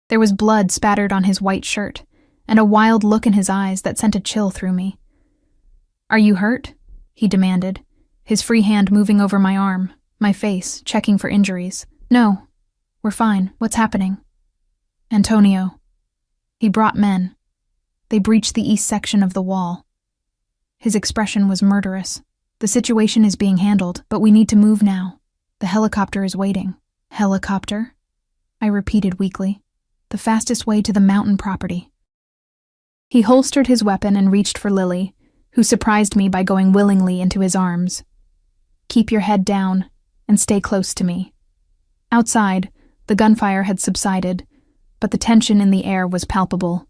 There was blood spattered on his white shirt, and a wild look in his eyes that sent a chill through me. Are you hurt? He demanded, his free hand moving over my arm, my face, checking for injuries. No, we're fine. What's happening? Antonio. He brought men. They breached the east section of the wall. His expression was murderous. The situation is being handled, but we need to move now. The helicopter is waiting. Helicopter? I repeated weakly. The fastest way to the mountain property. He holstered his weapon and reached for Lily, who surprised me by going willingly into his arms. Keep your head down and stay close to me. Outside, the gunfire had subsided, but the tension in the air was palpable.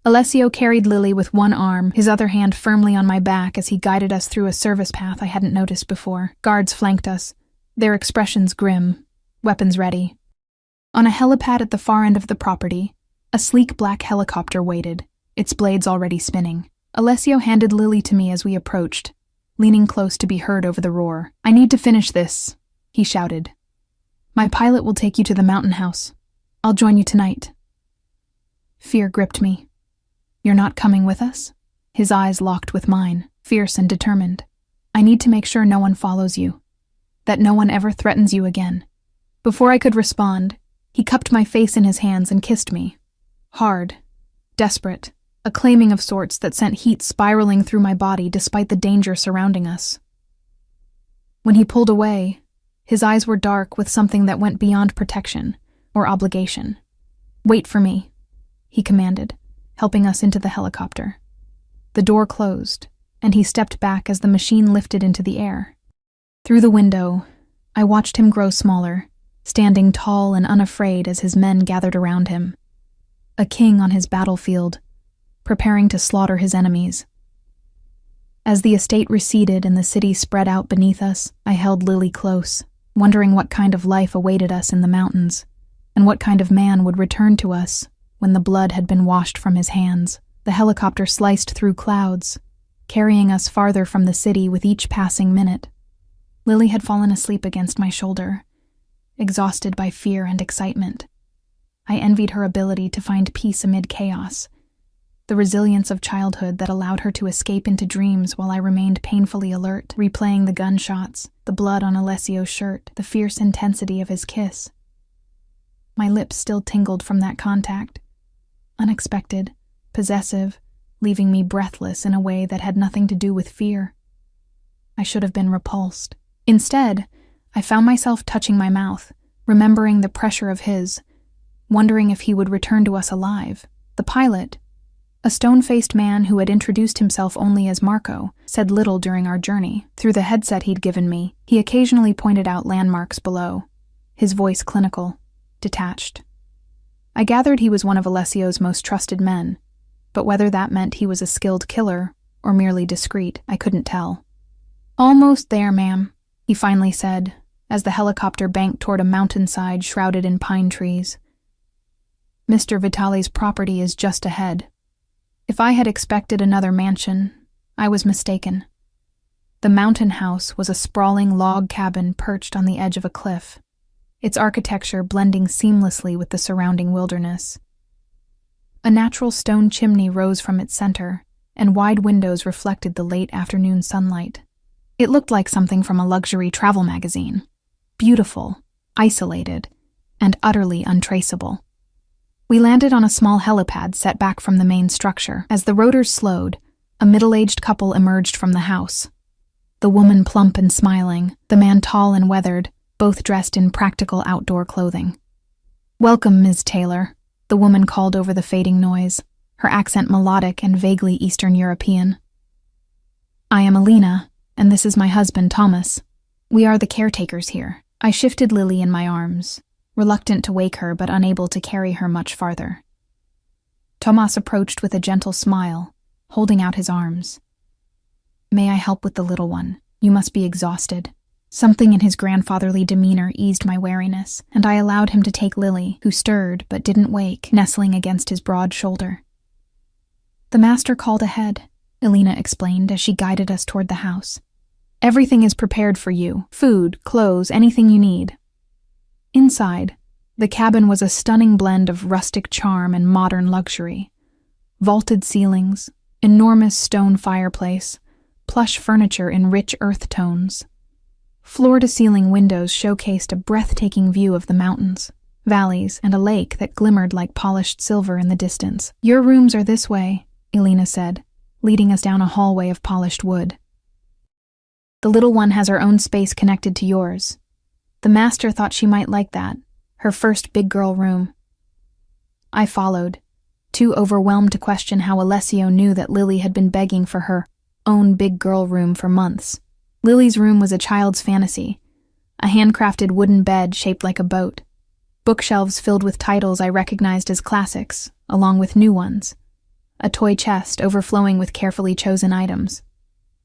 Alessio carried Lily with one arm, his other hand firmly on my back as he guided us through a service path I hadn't noticed before. Guards flanked us, their expressions grim, weapons ready. On a helipad at the far end of the property, a sleek black helicopter waited, its blades already spinning. Alessio handed Lily to me as we approached, leaning close to be heard over the roar. "I need to finish this," he shouted. "My pilot will take you to the mountain house. I'll join you tonight." Fear gripped me. "You're not coming with us?" His eyes locked with mine, fierce and determined. "I need to make sure no one follows you, that no one ever threatens you again." Before I could respond, he cupped my face in his hands and kissed me. Hard, desperate, a claiming of sorts that sent heat spiraling through my body despite the danger surrounding us. When he pulled away, his eyes were dark with something that went beyond protection or obligation. "Wait for me," he commanded, helping us into the helicopter. The door closed, and he stepped back as the machine lifted into the air. Through the window, I watched him grow smaller, standing tall and unafraid as his men gathered around him. A king on his battlefield, preparing to slaughter his enemies. As the estate receded and the city spread out beneath us, I held Lily close, wondering what kind of life awaited us in the mountains, and what kind of man would return to us when the blood had been washed from his hands. The helicopter sliced through clouds, carrying us farther from the city with each passing minute. Lily had fallen asleep against my shoulder, exhausted by fear and excitement. I envied her ability to find peace amid chaos, the resilience of childhood that allowed her to escape into dreams while I remained painfully alert, replaying the gunshots, the blood on Alessio's shirt, the fierce intensity of his kiss. My lips still tingled from that contact, unexpected, possessive, leaving me breathless in a way that had nothing to do with fear. I should have been repulsed. Instead, I found myself touching my mouth, remembering the pressure of his, wondering if he would return to us alive. The pilot, a stone-faced man who had introduced himself only as Marco, said little during our journey. Through the headset he'd given me, he occasionally pointed out landmarks below, his voice clinical, detached. I gathered he was one of Alessio's most trusted men, but whether that meant he was a skilled killer or merely discreet, I couldn't tell. "Almost there, ma'am," he finally said, as the helicopter banked toward a mountainside shrouded in pine trees. "Mr. Vitale's property is just ahead." If I had expected another mansion, I was mistaken. The mountain house was a sprawling log cabin perched on the edge of a cliff, its architecture blending seamlessly with the surrounding wilderness. A natural stone chimney rose from its center, and wide windows reflected the late afternoon sunlight. It looked like something from a luxury travel magazine. Beautiful, isolated, and utterly untraceable. We landed on a small helipad set back from the main structure. As the rotors slowed, a middle-aged couple emerged from the house. The woman plump and smiling, the man tall and weathered, both dressed in practical outdoor clothing. "Welcome, Ms. Taylor," the woman called over the fading noise, her accent melodic and vaguely Eastern European. "I am Alina, and this is my husband, Thomas. We are the caretakers here." I shifted Lily in my arms, reluctant to wake her but unable to carry her much farther. Thomas approached with a gentle smile, holding out his arms. "May I help with the little one? You must be exhausted." Something in his grandfatherly demeanor eased my wariness, and I allowed him to take Lily, who stirred but didn't wake, nestling against his broad shoulder. "The master called ahead," Alina explained as she guided us toward the house. "Everything is prepared for you, food, clothes, anything you need." Inside, the cabin was a stunning blend of rustic charm and modern luxury. Vaulted ceilings, enormous stone fireplace, plush furniture in rich earth tones. Floor-to-ceiling windows showcased a breathtaking view of the mountains, valleys, and a lake that glimmered like polished silver in the distance. "Your rooms are this way," Alina said, leading us down a hallway of polished wood. "The little one has her own space connected to yours. The master thought she might like that, her first big girl room." I followed, too overwhelmed to question how Alessio knew that Lily had been begging for her own big girl room for months. Lily's room was a child's fantasy, a handcrafted wooden bed shaped like a boat, bookshelves filled with titles I recognized as classics, along with new ones, a toy chest overflowing with carefully chosen items.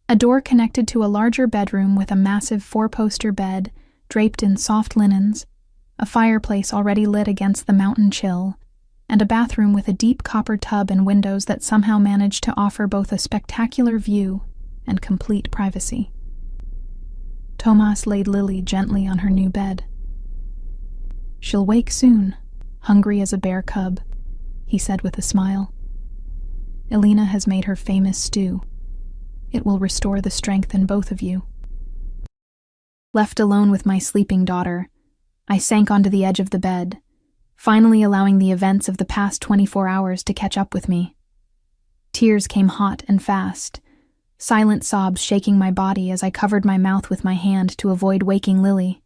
A door connected to a larger bedroom with a massive four-poster bed draped in soft linens, a fireplace already lit against the mountain chill, and a bathroom with a deep copper tub and windows that somehow managed to offer both a spectacular view and complete privacy. Tomas laid Lily gently on her new bed. "She'll wake soon, hungry as a bear cub," he said with a smile. "Elena has made her famous stew. It will restore the strength in both of you." Left alone with my sleeping daughter, I sank onto the edge of the bed, finally allowing the events of the past 24 hours to catch up with me. Tears came hot and fast, silent sobs shaking my body as I covered my mouth with my hand to avoid waking Lily.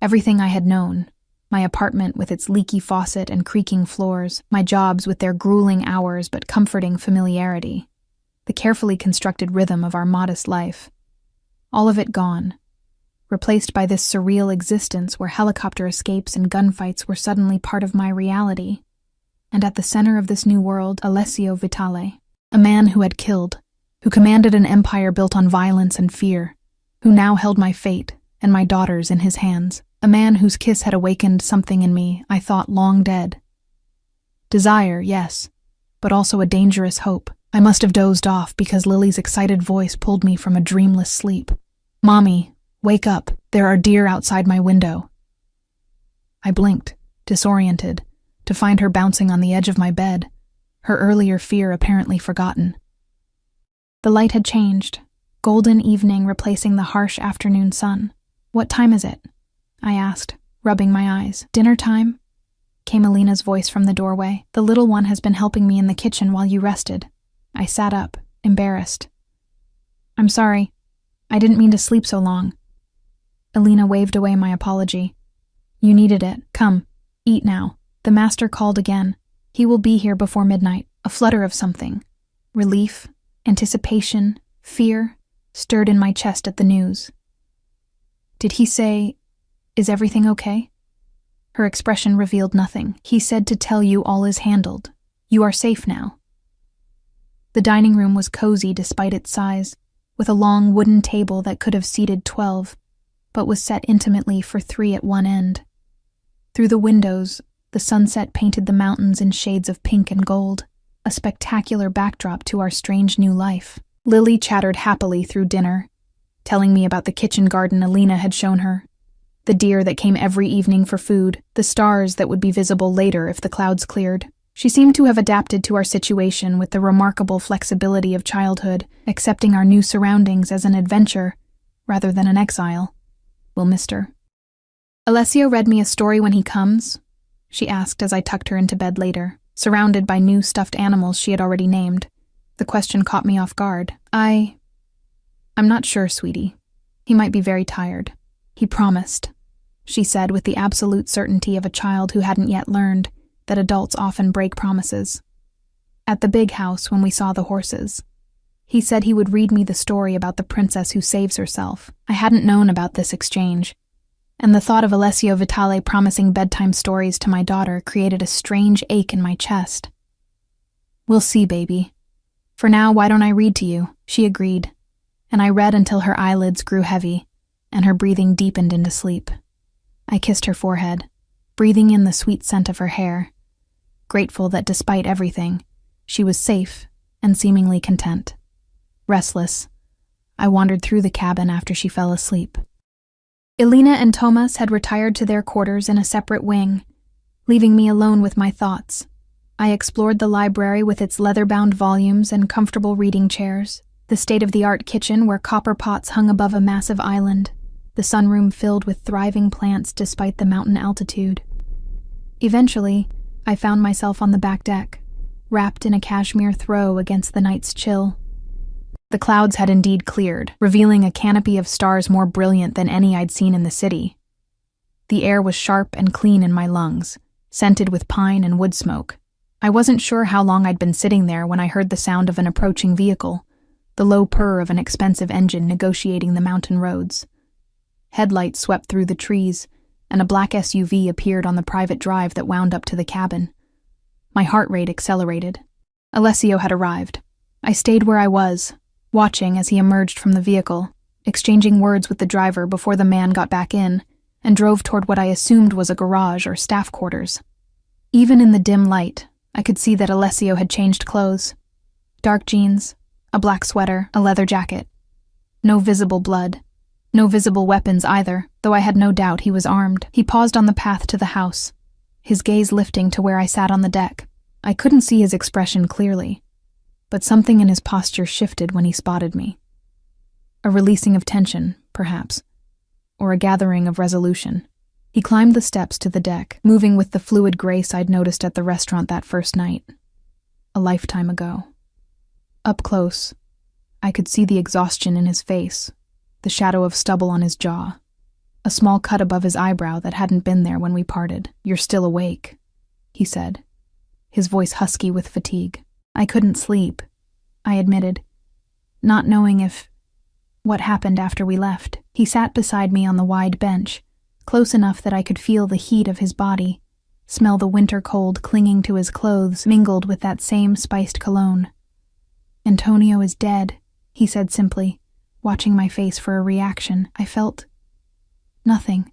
Everything I had known, my apartment with its leaky faucet and creaking floors, my jobs with their grueling hours but comforting familiarity, the carefully constructed rhythm of our modest life, all of it gone, replaced by this surreal existence where helicopter escapes and gunfights were suddenly part of my reality. And at the center of this new world, Alessio Vitale, a man who had killed, who commanded an empire built on violence and fear, who now held my fate and my daughter's in his hands, a man whose kiss had awakened something in me I thought long dead. Desire, yes, but also a dangerous hope. I must have dozed off because Lily's excited voice pulled me from a dreamless sleep. "Mommy, wake up, there are deer outside my window." I blinked, disoriented, to find her bouncing on the edge of my bed, her earlier fear apparently forgotten. The light had changed, golden evening replacing the harsh afternoon sun. "What time is it?" I asked, rubbing my eyes. "Dinner time?" came Elena's voice from the doorway. "The little one has been helping me in the kitchen while you rested." I sat up, embarrassed. "I'm sorry. I didn't mean to sleep so long." Elena waved away my apology. "You needed it. Come, eat now." The master called again. He will be here before midnight. A flutter of something. Relief, anticipation, fear, stirred in my chest at the news. "Did he say, is everything okay?" Her expression revealed nothing. "He said to tell you all is handled. You are safe now." The dining room was cozy despite its size, with a long wooden table that could have seated 12, but was set intimately for 3 at one end. Through the windows, the sunset painted the mountains in shades of pink and gold, a spectacular backdrop to our strange new life. Lily chattered happily through dinner, telling me about the kitchen garden Elena had shown her, the deer that came every evening for food, the stars that would be visible later if the clouds cleared. She seemed to have adapted to our situation with the remarkable flexibility of childhood, accepting our new surroundings as an adventure rather than an exile. "Will Mr. Alessio read me a story when he comes?" she asked as I tucked her into bed later, surrounded by new stuffed animals she had already named. The question caught me off guard. I'm not sure, sweetie. He might be very tired." "He promised," she said with the absolute certainty of a child who hadn't yet learned that adults often break promises. "At the big house when we saw the horses. He said he would read me the story about the princess who saves herself." I hadn't known about this exchange, and the thought of Alessio Vitale promising bedtime stories to my daughter created a strange ache in my chest. "We'll see, baby. For now, why don't I read to you?" She agreed, and I read until her eyelids grew heavy and her breathing deepened into sleep. I kissed her forehead, breathing in the sweet scent of her hair, grateful that despite everything, she was safe and seemingly content. Restless, I wandered through the cabin after she fell asleep. Elena and Tomas had retired to their quarters in a separate wing, leaving me alone with my thoughts. I explored the library with its leather-bound volumes and comfortable reading chairs, the state-of-the-art kitchen where copper pots hung above a massive island, the sunroom filled with thriving plants despite the mountain altitude. Eventually, I found myself on the back deck, wrapped in a cashmere throw against the night's chill. The clouds had indeed cleared, revealing a canopy of stars more brilliant than any I'd seen in the city. The air was sharp and clean in my lungs, scented with pine and wood smoke. I wasn't sure how long I'd been sitting there when I heard the sound of an approaching vehicle, the low purr of an expensive engine negotiating the mountain roads. Headlights swept through the trees, and a black SUV appeared on the private drive that wound up to the cabin. My heart rate accelerated. Alessio had arrived. I stayed where I was, watching as he emerged from the vehicle, exchanging words with the driver before the man got back in and drove toward what I assumed was a garage or staff quarters. Even in the dim light, I could see that Alessio had changed clothes. Dark jeans, a black sweater, a leather jacket. No visible blood. No visible weapons either, though I had no doubt he was armed. He paused on the path to the house, his gaze lifting to where I sat on the deck. I couldn't see his expression clearly, but something in his posture shifted when he spotted me. A releasing of tension, perhaps, or a gathering of resolution. He climbed the steps to the deck, moving with the fluid grace I'd noticed at the restaurant that first night, a lifetime ago. Up close, I could see the exhaustion in his face, the shadow of stubble on his jaw, a small cut above his eyebrow that hadn't been there when we parted. "You're still awake," he said, his voice husky with fatigue. "I couldn't sleep," I admitted, not knowing what happened after we left. He sat beside me on the wide bench, close enough that I could feel the heat of his body, smell the winter cold clinging to his clothes mingled with that same spiced cologne. "Antonio is dead," he said simply, watching my face for a reaction. I felt nothing.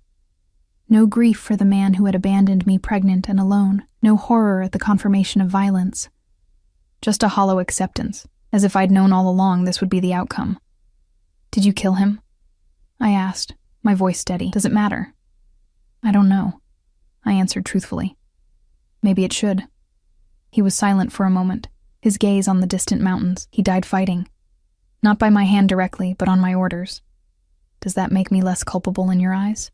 No grief for the man who had abandoned me pregnant and alone, no horror at the confirmation of violence. Just a hollow acceptance, as if I'd known all along this would be the outcome. "Did you kill him?" I asked, my voice steady. "Does it matter?" "I don't know," I answered truthfully. "Maybe it should." He was silent for a moment, his gaze on the distant mountains. "He died fighting. Not by my hand directly, but on my orders. Does that make me less culpable in your eyes?"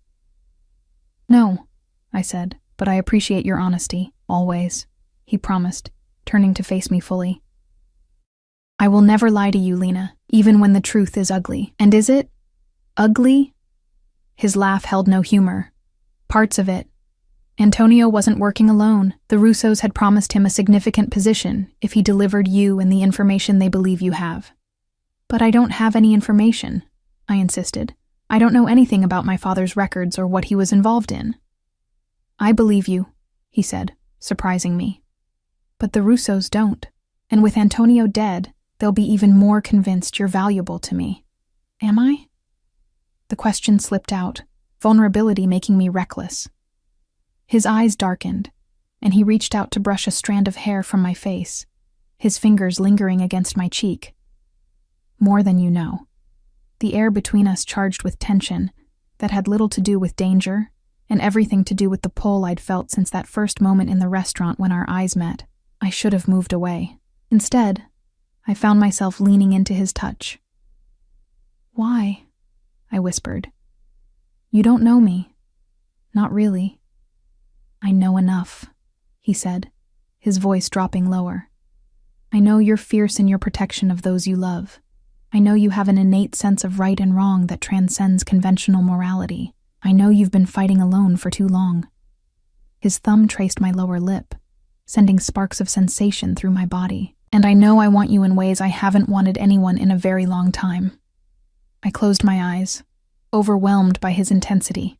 "No," I said, "but I appreciate your honesty, always," he promised, turning to face me fully. "I will never lie to you, Lena, even when the truth is ugly." "And is it ugly?" His laugh held no humor. "Parts of it. Antonio wasn't working alone. The Russos had promised him a significant position if he delivered you and the information they believe you have." "But I don't have any information," I insisted. "I don't know anything about my father's records or what he was involved in." "I believe you," he said, surprising me. "But the Russos don't. And with Antonio dead, they'll be even more convinced you're valuable to me." "Am I?" The question slipped out, vulnerability making me reckless. His eyes darkened, and he reached out to brush a strand of hair from my face, his fingers lingering against my cheek. "More than you know." The air between us charged with tension that had little to do with danger and everything to do with the pull I'd felt since that first moment in the restaurant when our eyes met. I should have moved away. Instead, I found myself leaning into his touch. "Why?" I whispered. "You don't know me. Not really." "I know enough," he said, his voice dropping lower. "I know you're fierce in your protection of those you love. I know you have an innate sense of right and wrong that transcends conventional morality. I know you've been fighting alone for too long." His thumb traced my lower lip, sending sparks of sensation through my body. "And I know I want you in ways I haven't wanted anyone in a very long time." I closed my eyes, overwhelmed by his intensity,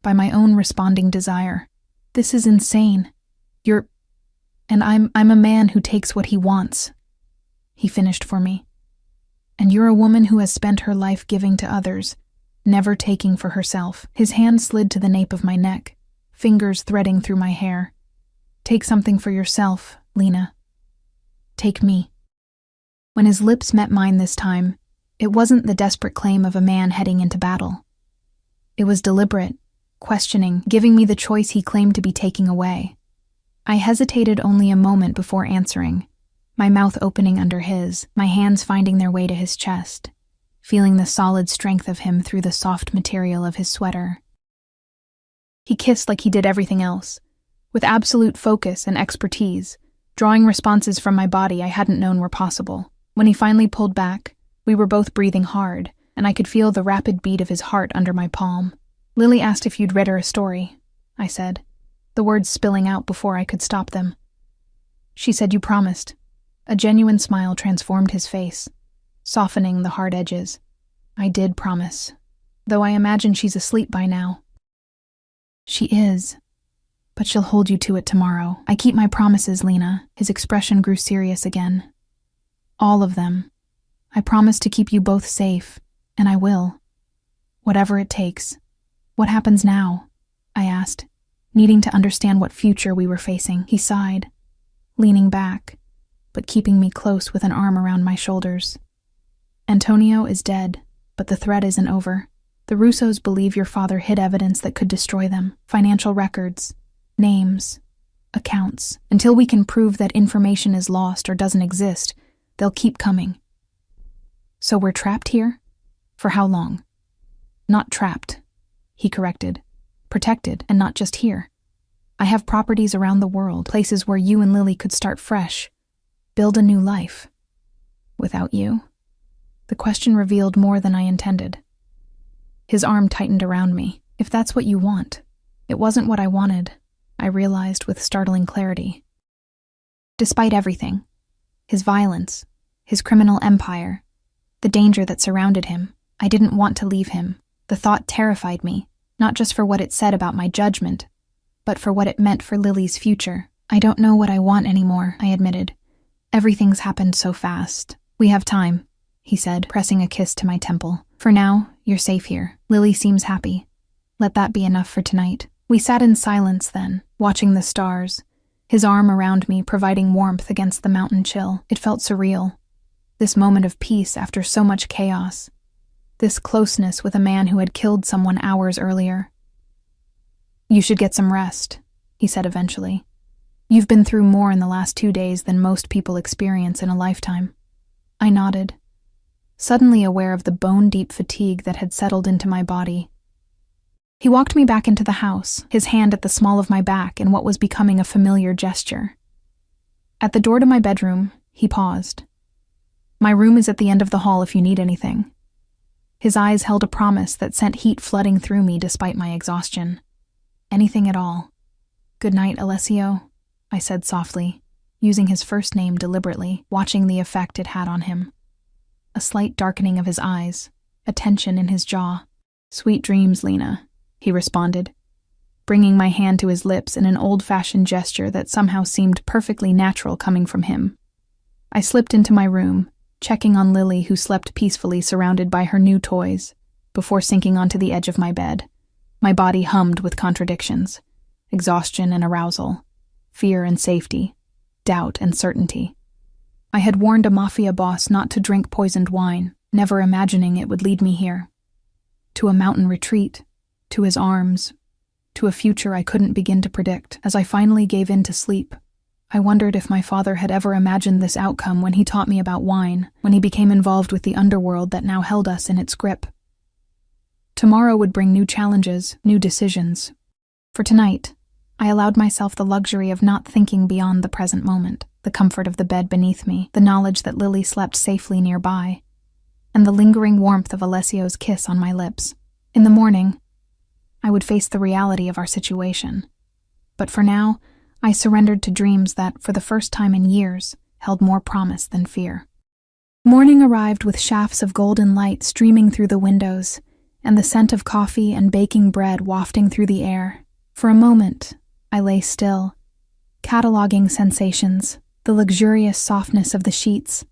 by my own responding desire. "This is insane. And I'm a man who takes what he wants," he finished for me. "And you're a woman who has spent her life giving to others, never taking for herself." His hand slid to the nape of my neck, fingers threading through my hair. "Take something for yourself, Lena. Take me." When his lips met mine this time, it wasn't the desperate claim of a man heading into battle. It was deliberate, questioning, giving me the choice he claimed to be taking away. I hesitated only a moment before answering, my mouth opening under his, my hands finding their way to his chest, feeling the solid strength of him through the soft material of his sweater. He kissed like he did everything else, with absolute focus and expertise, drawing responses from my body I hadn't known were possible. When he finally pulled back, we were both breathing hard, and I could feel the rapid beat of his heart under my palm. "Lily asked if you'd read her a story," I said, the words spilling out before I could stop them. "She said you promised." A genuine smile transformed his face, softening the hard edges. "I did promise, though I imagine she's asleep by now." "She is, but she'll hold you to it tomorrow. I keep my promises, Lena." His expression grew serious again. "All of them. I promise to keep you both safe, and I will. Whatever it takes." "What happens now?" I asked, needing to understand what future we were facing. He sighed, leaning back, but keeping me close with an arm around my shoulders. "Antonio is dead. But the threat isn't over. The Russos believe your father hid evidence that could destroy them. Financial records, names, accounts. Until we can prove that information is lost or doesn't exist, they'll keep coming. So we're trapped here? For how long? Not trapped, he corrected. Protected, and not just here. I have properties around the world, places where you and Lily could start fresh, build a new life. Without you? The question revealed more than I intended. His arm tightened around me. If that's what you want. It wasn't what I wanted, I realized with startling clarity. Despite everything, his violence, his criminal empire, the danger that surrounded him, I didn't want to leave him. The thought terrified me, not just for what it said about my judgment, but for what it meant for Lily's future. I don't know what I want anymore, I admitted. Everything's happened so fast. We have time, he said, pressing a kiss to my temple. For now, you're safe here. Lily seems happy. Let that be enough for tonight. We sat in silence then, watching the stars, his arm around me providing warmth against the mountain chill. It felt surreal. This moment of peace after so much chaos. This closeness with a man who had killed someone hours earlier. You should get some rest, he said eventually. You've been through more in the last 2 days than most people experience in a lifetime. I nodded, suddenly aware of the bone-deep fatigue that had settled into my body. He walked me back into the house, his hand at the small of my back in what was becoming a familiar gesture. At the door to my bedroom, he paused. My room is at the end of the hall if you need anything. His eyes held a promise that sent heat flooding through me despite my exhaustion. Anything at all. Good night, Alessio, I said softly, using his first name deliberately, watching the effect it had on him. A slight darkening of his eyes, a tension in his jaw. Sweet dreams, Lena, he responded, bringing my hand to his lips in an old-fashioned gesture that somehow seemed perfectly natural coming from him. I slipped into my room, checking on Lily, who slept peacefully surrounded by her new toys, before sinking onto the edge of my bed. My body hummed with contradictions, exhaustion and arousal, fear and safety, doubt and certainty. I had warned a mafia boss not to drink poisoned wine, never imagining it would lead me here. To a mountain retreat, to his arms, to a future I couldn't begin to predict. As I finally gave in to sleep, I wondered if my father had ever imagined this outcome when he taught me about wine, when he became involved with the underworld that now held us in its grip. Tomorrow would bring new challenges, new decisions. For tonight, I allowed myself the luxury of not thinking beyond the present moment, the comfort of the bed beneath me, the knowledge that Lily slept safely nearby, and the lingering warmth of Alessio's kiss on my lips. In the morning, I would face the reality of our situation. But for now, I surrendered to dreams that, for the first time in years, held more promise than fear. Morning arrived with shafts of golden light streaming through the windows, and the scent of coffee and baking bread wafting through the air. For a moment, I lay still, cataloging sensations, the luxurious softness of the sheets,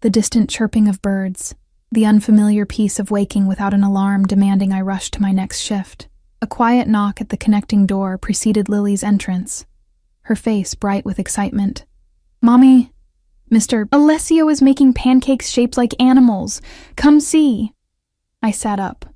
the distant chirping of birds, the unfamiliar peace of waking without an alarm demanding I rush to my next shift. A quiet knock at the connecting door preceded Lily's entrance, her face bright with excitement. "Mommy, Mr. Alessio is making pancakes shaped like animals. Come see." I sat up,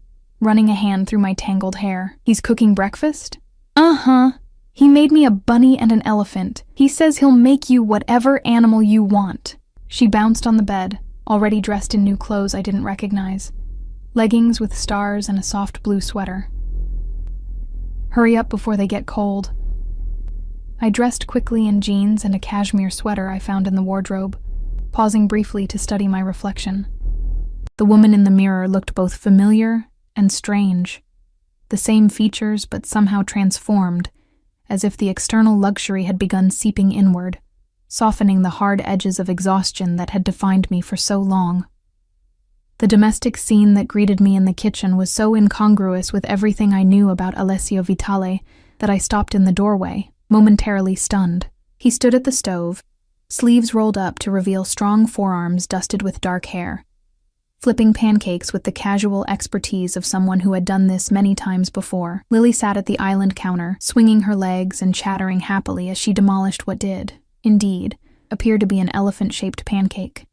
running a hand through my tangled hair. "He's cooking breakfast?" "Uh-huh. He made me a bunny and an elephant. He says he'll make you whatever animal you want." She bounced on the bed, already dressed in new clothes I didn't recognize. Leggings with stars and a soft blue sweater. "Hurry up before they get cold." I dressed quickly in jeans and a cashmere sweater I found in the wardrobe, pausing briefly to study my reflection. The woman in the mirror looked both familiar and strange. The same features, but somehow transformed, as if the external luxury had begun seeping inward, softening the hard edges of exhaustion that had defined me for so long. The domestic scene that greeted me in the kitchen was so incongruous with everything I knew about Alessio Vitale that I stopped in the doorway, momentarily stunned. He stood at the stove, sleeves rolled up to reveal strong forearms dusted with dark hair, flipping pancakes with the casual expertise of someone who had done this many times before. Lily sat at the island counter, swinging her legs and chattering happily as she demolished what did, indeed, appear to be an elephant-shaped pancake.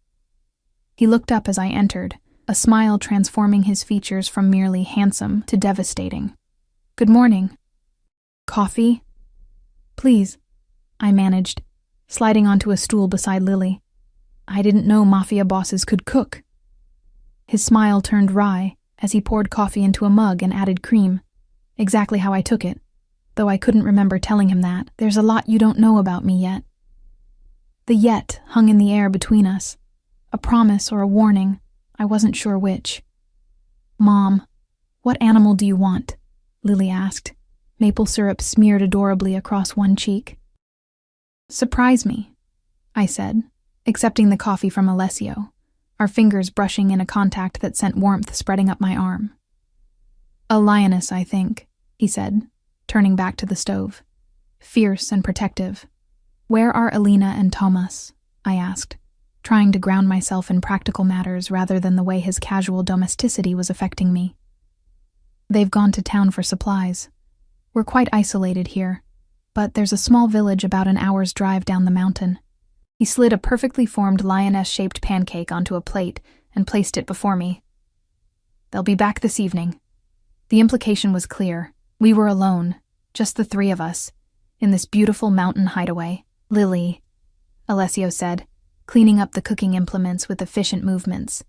He looked up as I entered, a smile transforming his features from merely handsome to devastating. "Good morning." "Coffee?" "Please," I managed, sliding onto a stool beside Lily. "I didn't know mafia bosses could cook." His smile turned wry as he poured coffee into a mug and added cream, exactly how I took it, though I couldn't remember telling him that. "There's a lot you don't know about me yet." The yet hung in the air between us, a promise or a warning, I wasn't sure which. "Mom, what animal do you want?" Lily asked, maple syrup smeared adorably across one cheek. "Surprise me," I said, accepting the coffee from Alessio, our fingers brushing in a contact that sent warmth spreading up my arm. "A lioness, I think," he said, turning back to the stove. "Fierce and protective." "Where are Alina and Thomas?" I asked, trying to ground myself in practical matters rather than the way his casual domesticity was affecting me. "They've gone to town for supplies. We're quite isolated here, but there's a small village about an hour's drive down the mountain." He slid a perfectly formed lioness-shaped pancake onto a plate and placed it before me. "They'll be back this evening." The implication was clear. We were alone, just the three of us, in this beautiful mountain hideaway. "Lily," Alessio said, cleaning up the cooking implements with efficient movements.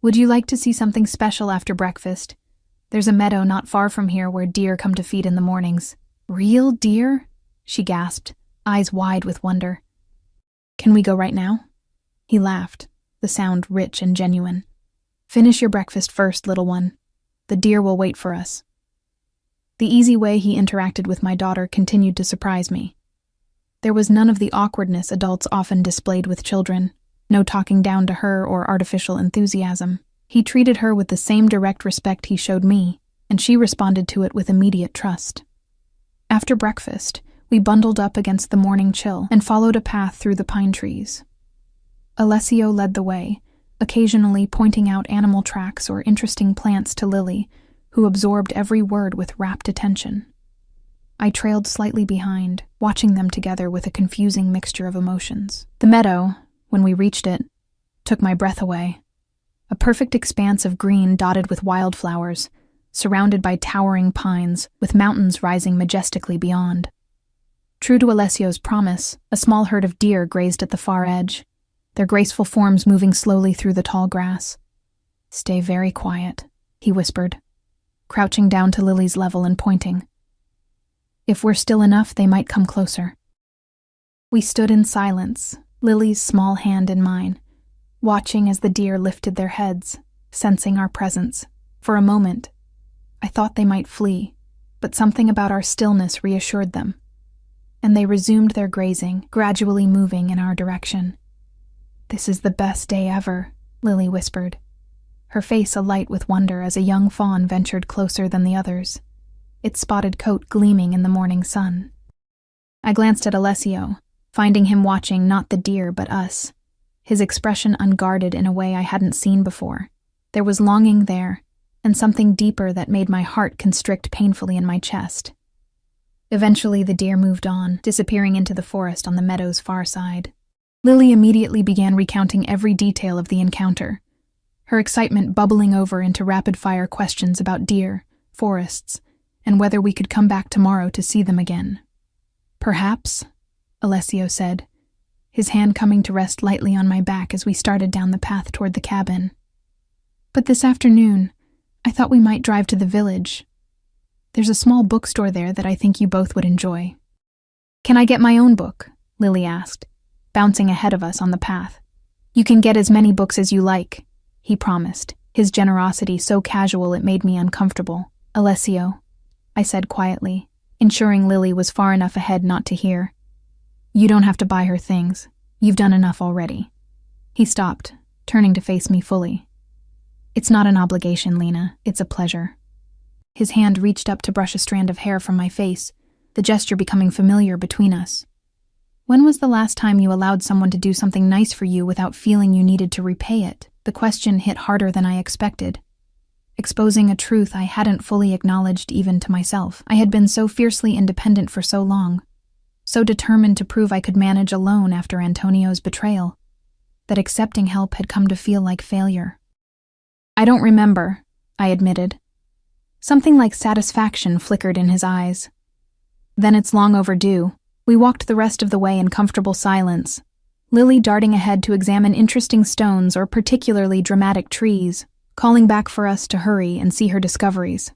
"Would you like to see something special after breakfast? There's a meadow not far from here where deer come to feed in the mornings." "Real deer?" she gasped, eyes wide with wonder. "Can we go right now?" He laughed, the sound rich and genuine. "Finish your breakfast first, little one. The deer will wait for us." The easy way he interacted with my daughter continued to surprise me. There was none of the awkwardness adults often displayed with children, no talking down to her or artificial enthusiasm. He treated her with the same direct respect he showed me, and she responded to it with immediate trust. After breakfast, we bundled up against the morning chill and followed a path through the pine trees. Alessio led the way, occasionally pointing out animal tracks or interesting plants to Lily, who absorbed every word with rapt attention. I trailed slightly behind, watching them together with a confusing mixture of emotions. The meadow, when we reached it, took my breath away. A perfect expanse of green dotted with wildflowers, surrounded by towering pines, with mountains rising majestically beyond. True to Alessio's promise, a small herd of deer grazed at the far edge, their graceful forms moving slowly through the tall grass. "Stay very quiet," he whispered, crouching down to Lily's level and pointing. "If we're still enough, they might come closer." We stood in silence, Lily's small hand in mine, watching as the deer lifted their heads, sensing our presence. For a moment, I thought they might flee, but something about our stillness reassured them, and they resumed their grazing, gradually moving in our direction. "This is the best day ever," Lily whispered, her face alight with wonder as a young fawn ventured closer than the others, its spotted coat gleaming in the morning sun. I glanced at Alessio, finding him watching not the deer but us, his expression unguarded in a way I hadn't seen before. There was longing there, and something deeper that made my heart constrict painfully in my chest. Eventually the deer moved on, disappearing into the forest on the meadow's far side. Lily immediately began recounting every detail of the encounter, her excitement bubbling over into rapid-fire questions about deer, forests, and whether we could come back tomorrow to see them again. "Perhaps," Alessio said, his hand coming to rest lightly on my back as we started down the path toward the cabin. "But this afternoon, I thought we might drive to the village. There's a small bookstore there that I think you both would enjoy." "Can I get my own book?" Lily asked, bouncing ahead of us on the path. "You can get as many books as you like," he promised, his generosity so casual it made me uncomfortable. "Alessio," I said quietly, ensuring Lily was far enough ahead not to hear. "You don't have to buy her things. You've done enough already." He stopped, turning to face me fully. "It's not an obligation, Lena. It's a pleasure." His hand reached up to brush a strand of hair from my face, the gesture becoming familiar between us. "When was the last time you allowed someone to do something nice for you without feeling you needed to repay it?" The question hit harder than I expected, exposing a truth I hadn't fully acknowledged even to myself. I had been so fiercely independent for so long, so determined to prove I could manage alone after Antonio's betrayal, that accepting help had come to feel like failure. I don't remember, I admitted. Something like satisfaction flickered in his eyes. Then it's long overdue. We walked the rest of the way in comfortable silence, Lily darting ahead to examine interesting stones or particularly dramatic trees, calling back for us to hurry and see her discoveries.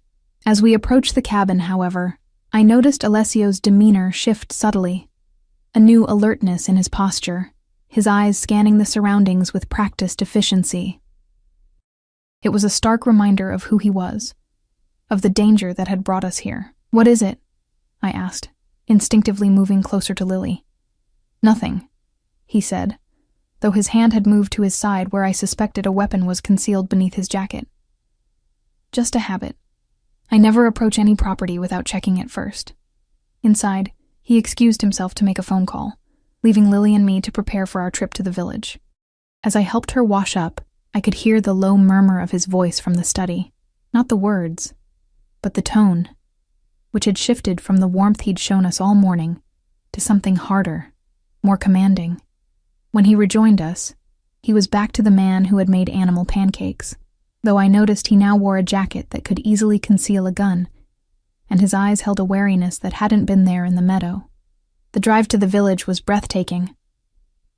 As we approached the cabin, however, I noticed Alessio's demeanor shift subtly, a new alertness in his posture, his eyes scanning the surroundings with practiced efficiency. It was a stark reminder of who he was, of the danger that had brought us here. "What is it?" I asked, instinctively moving closer to Lily. "Nothing," he said, though his hand had moved to his side where I suspected a weapon was concealed beneath his jacket. "Just a habit. I never approach any property without checking it first." Inside, he excused himself to make a phone call, leaving Lily and me to prepare for our trip to the village. As I helped her wash up, I could hear the low murmur of his voice from the study. Not the words, but the tone, which had shifted from the warmth he'd shown us all morning to something harder, more commanding. When he rejoined us, he was back to the man who had made animal pancakes, though I noticed he now wore a jacket that could easily conceal a gun, and his eyes held a wariness that hadn't been there in the meadow. The drive to the village was breathtaking.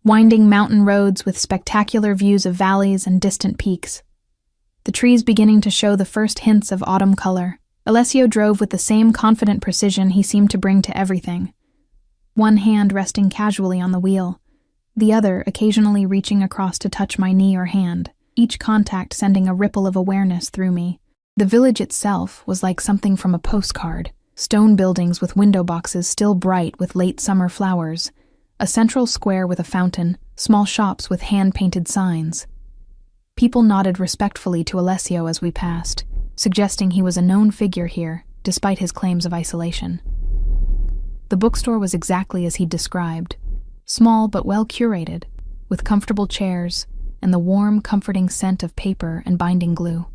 Winding mountain roads with spectacular views of valleys and distant peaks. The trees beginning to show the first hints of autumn color. Alessio drove with the same confident precision he seemed to bring to everything, one hand resting casually on the wheel, the other occasionally reaching across to touch my knee or hand, each contact sending a ripple of awareness through me. The village itself was like something from a postcard, stone buildings with window boxes still bright with late summer flowers, a central square with a fountain, small shops with hand-painted signs. People nodded respectfully to Alessio as we passed, suggesting he was a known figure here, despite his claims of isolation. The bookstore was exactly as he'd described, small but well curated, with comfortable chairs and the warm, comforting scent of paper and binding glue.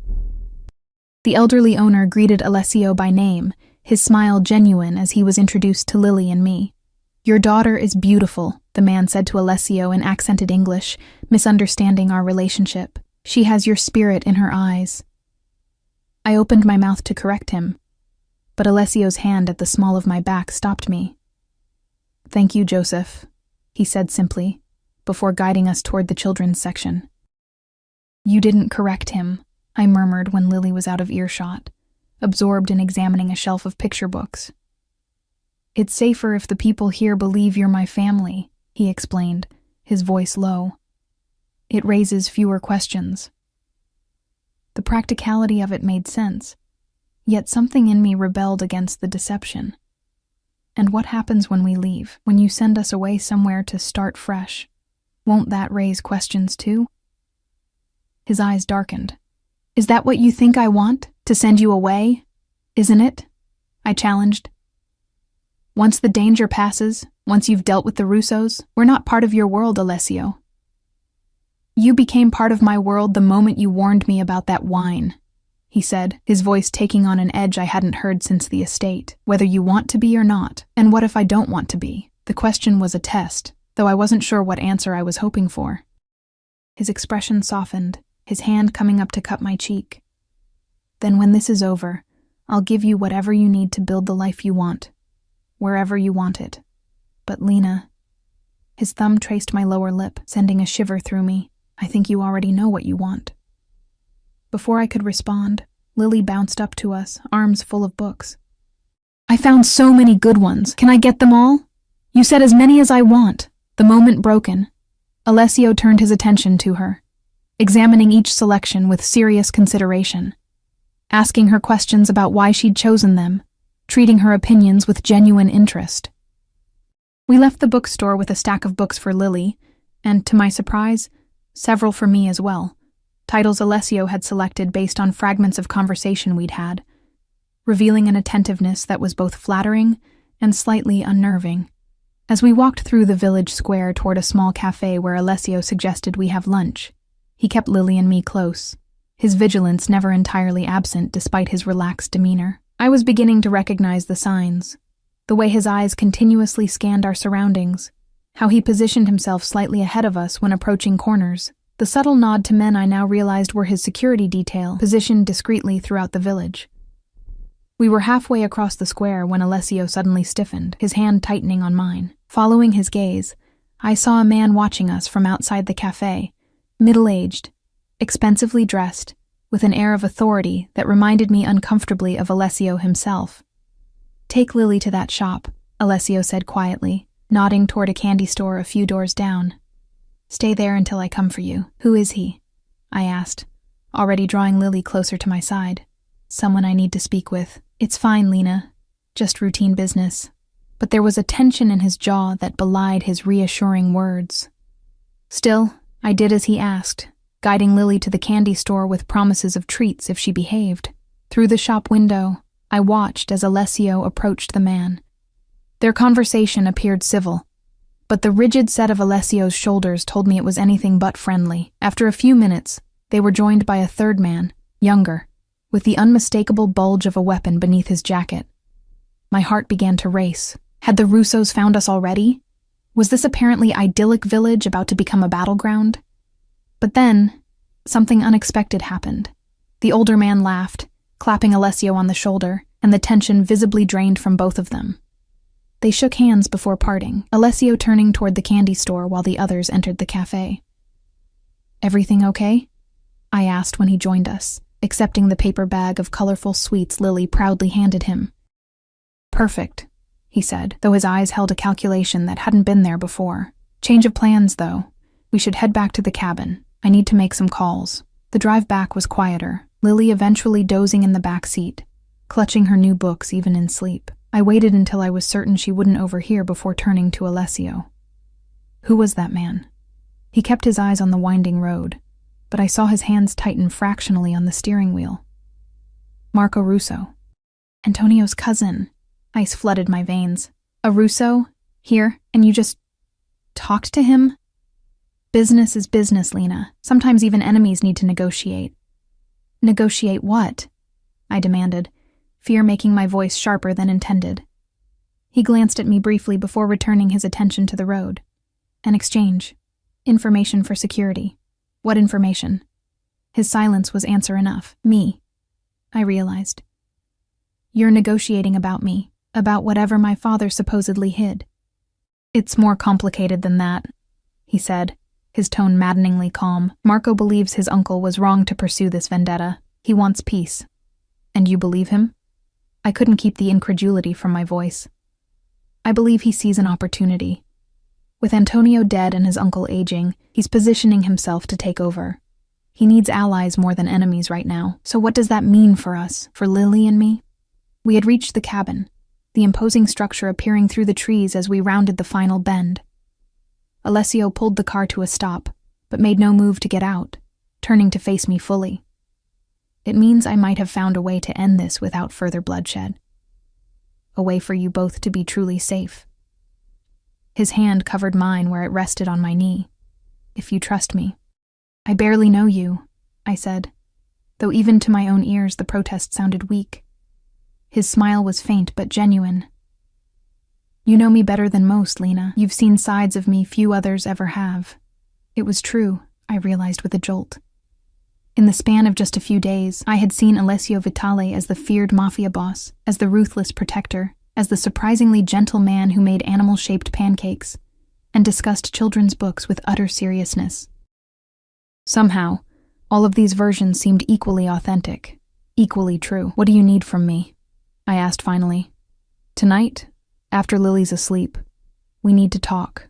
The elderly owner greeted Alessio by name, his smile genuine as he was introduced to Lily and me. "Your daughter is beautiful," the man said to Alessio in accented English, misunderstanding our relationship. "She has your spirit in her eyes." I opened my mouth to correct him, but Alessio's hand at the small of my back stopped me. "Thank you, Joseph," he said simply, before guiding us toward the children's section. "You didn't correct him," I murmured when Lily was out of earshot, absorbed in examining a shelf of picture books. "It's safer if the people here believe you're my family," he explained, his voice low. "It raises fewer questions." The practicality of it made sense, yet something in me rebelled against the deception. "And what happens when we leave, when you send us away somewhere to start fresh? Won't that raise questions too?" His eyes darkened. "Is that what you think I want? To send you away? Isn't it?" I challenged. "Once the danger passes, once you've dealt with the Russos, we're not part of your world, Alessio. You became part of my world the moment you warned me about that wine," he said, his voice taking on an edge I hadn't heard since the estate. "Whether you want to be or not, and what if I don't want to be?" The question was a test, though I wasn't sure what answer I was hoping for. His expression softened, his hand coming up to cup my cheek. "Then when this is over, I'll give you whatever you need to build the life you want, wherever you want it. But Lena," his thumb traced my lower lip, sending a shiver through me, "I think you already know what you want." Before I could respond, Lily bounced up to us, arms full of books. "I found so many good ones. Can I get them all?" "You said as many as I want." The moment broken, Alessio turned his attention to her, examining each selection with serious consideration, asking her questions about why she'd chosen them, treating her opinions with genuine interest. We left the bookstore with a stack of books for Lily, and, to my surprise, several for me as well, titles Alessio had selected based on fragments of conversation we'd had, revealing an attentiveness that was both flattering and slightly unnerving. As we walked through the village square toward a small cafe where Alessio suggested we have lunch, he kept Lily and me close, his vigilance never entirely absent despite his relaxed demeanor. I was beginning to recognize the signs, the way his eyes continuously scanned our surroundings, how he positioned himself slightly ahead of us when approaching corners, The subtle nod to men I now realized were his security detail, positioned discreetly throughout the village. We were halfway across the square when Alessio suddenly stiffened, his hand tightening on mine. Following his gaze, I saw a man watching us from outside the cafe, middle-aged, expensively dressed, with an air of authority that reminded me uncomfortably of Alessio himself. "Take Lily to that shop," Alessio said quietly, nodding toward a candy store a few doors down. "Stay there until I come for you." "Who is he?" I asked, already drawing Lily closer to my side. "Someone I need to speak with." "It's fine, Lena. Just routine business." But there was a tension in his jaw that belied his reassuring words. Still, I did as he asked, guiding Lily to the candy store with promises of treats if she behaved. Through the shop window, I watched as Alessio approached the man. Their conversation appeared civil, but the rigid set of Alessio's shoulders told me it was anything but friendly. After a few minutes, they were joined by a third man, younger, with the unmistakable bulge of a weapon beneath his jacket. My heart began to race. Had the Russos found us already? Was this apparently idyllic village about to become a battleground? But then, something unexpected happened. The older man laughed, clapping Alessio on the shoulder, and the tension visibly drained from both of them. They shook hands before parting, Alessio turning toward the candy store while the others entered the cafe. "Everything okay?" I asked when he joined us, accepting the paper bag of colorful sweets Lily proudly handed him. "Perfect," he said, though his eyes held a calculation that hadn't been there before. "Change of plans, though. We should head back to the cabin. I need to make some calls." The drive back was quieter, Lily eventually dozing in the back seat, clutching her new books even in sleep. I waited until I was certain she wouldn't overhear before turning to Alessio. Who was that man? He kept his eyes on the winding road, but I saw his hands tighten fractionally on the steering wheel. Marco Russo. Antonio's cousin. Ice flooded my veins. "A Russo? Here? And you just talked to him?" "Business is business, Lena. Sometimes even enemies need to negotiate." "Negotiate what?" I demanded, fear making my voice sharper than intended. He glanced at me briefly before returning his attention to the road. "An exchange. Information for security." "What information?" His silence was answer enough. "Me," I realized. "You're negotiating about me, about whatever my father supposedly hid." "It's more complicated than that," he said, his tone maddeningly calm. "Marco believes his uncle was wrong to pursue this vendetta. He wants peace." "And you believe him?" I couldn't keep the incredulity from my voice. "I believe he sees an opportunity. With Antonio dead and his uncle aging, he's positioning himself to take over. He needs allies more than enemies right now. So what does that mean for us, for Lily and me?" We had reached the cabin, the imposing structure appearing through the trees as we rounded the final bend. Alessio pulled the car to a stop, but made no move to get out, turning to face me fully. "It means I might have found a way to end this without further bloodshed. A way for you both to be truly safe." His hand covered mine where it rested on my knee. "If you trust me." "I barely know you," I said, though even to my own ears the protest sounded weak. His smile was faint but genuine. "You know me better than most, Lena. You've seen sides of me few others ever have." It was true, I realized with a jolt. In the span of just a few days, I had seen Alessio Vitale as the feared mafia boss, as the ruthless protector, as the surprisingly gentle man who made animal-shaped pancakes, and discussed children's books with utter seriousness. Somehow, all of these versions seemed equally authentic, equally true. "What do you need from me?" I asked finally. "Tonight, after Lily's asleep, we need to talk.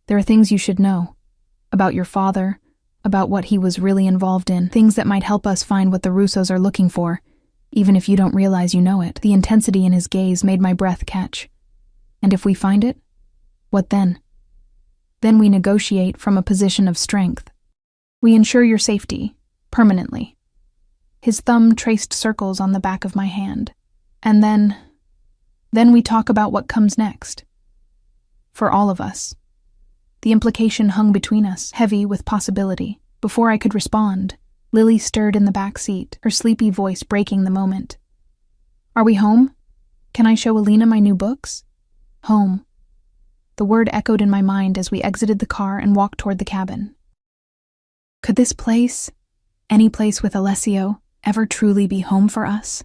There are things you should know, about your father, about what he was really involved in, things that might help us find what the Russos are looking for, even if you don't realize you know it." The intensity in his gaze made my breath catch. "And if we find it, what then?" "Then we negotiate from a position of strength. We ensure your safety, permanently." His thumb traced circles on the back of my hand. "And then we talk about what comes next. For all of us." The implication hung between us, heavy with possibility. Before I could respond, Lily stirred in the back seat, her sleepy voice breaking the moment. "Are we home? Can I show Alina my new books?" "Home." The word echoed in my mind as we exited the car and walked toward the cabin. Could this place, any place with Alessio, ever truly be home for us?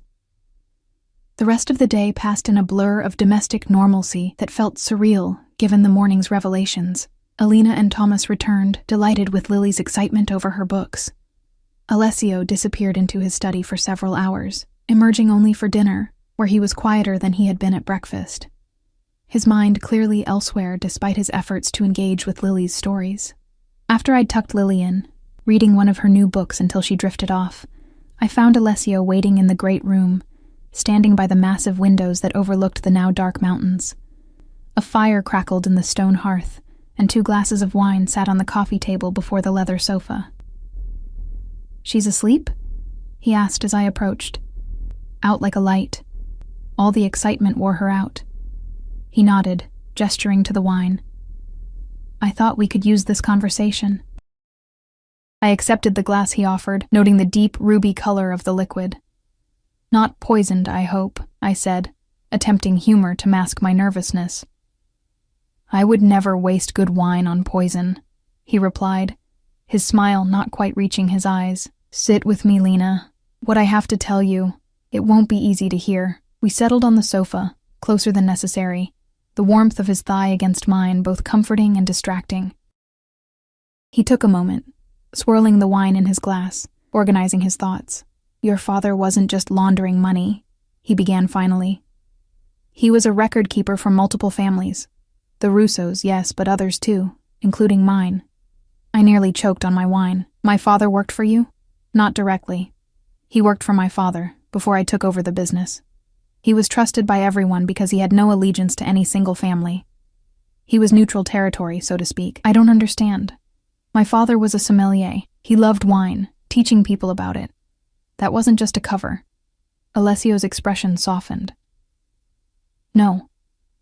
The rest of the day passed in a blur of domestic normalcy that felt surreal given the morning's revelations. Alina and Thomas returned, delighted with Lily's excitement over her books. Alessio disappeared into his study for several hours, emerging only for dinner, where he was quieter than he had been at breakfast. His mind clearly elsewhere despite his efforts to engage with Lily's stories. After I'd tucked Lily in, reading one of her new books until she drifted off, I found Alessio waiting in the great room, standing by the massive windows that overlooked the now dark mountains. A fire crackled in the stone hearth, and 2 glasses of wine sat on the coffee table before the leather sofa. "She's asleep?" he asked as I approached. Out like a light. All the excitement wore her out. He nodded, gesturing to the wine. "I thought we could use this conversation." I accepted the glass he offered, noting the deep ruby color of the liquid. "Not poisoned, I hope," I said, attempting humor to mask my nervousness. "I would never waste good wine on poison," he replied, his smile not quite reaching his eyes. "Sit with me, Lena. What I have to tell you, it won't be easy to hear." We settled on the sofa, closer than necessary, the warmth of his thigh against mine both comforting and distracting. He took a moment, swirling the wine in his glass, organizing his thoughts. "Your father wasn't just laundering money," he began finally. "He was a record keeper for multiple families. The Russos, yes, but others too, including mine." I nearly choked on my wine. "My father worked for you?" "Not directly. He worked for my father, before I took over the business. He was trusted by everyone because he had no allegiance to any single family. He was neutral territory, so to speak." "I don't understand." "My father was a sommelier. He loved wine, teaching people about it. That wasn't just a cover." Alessio's expression softened. "No,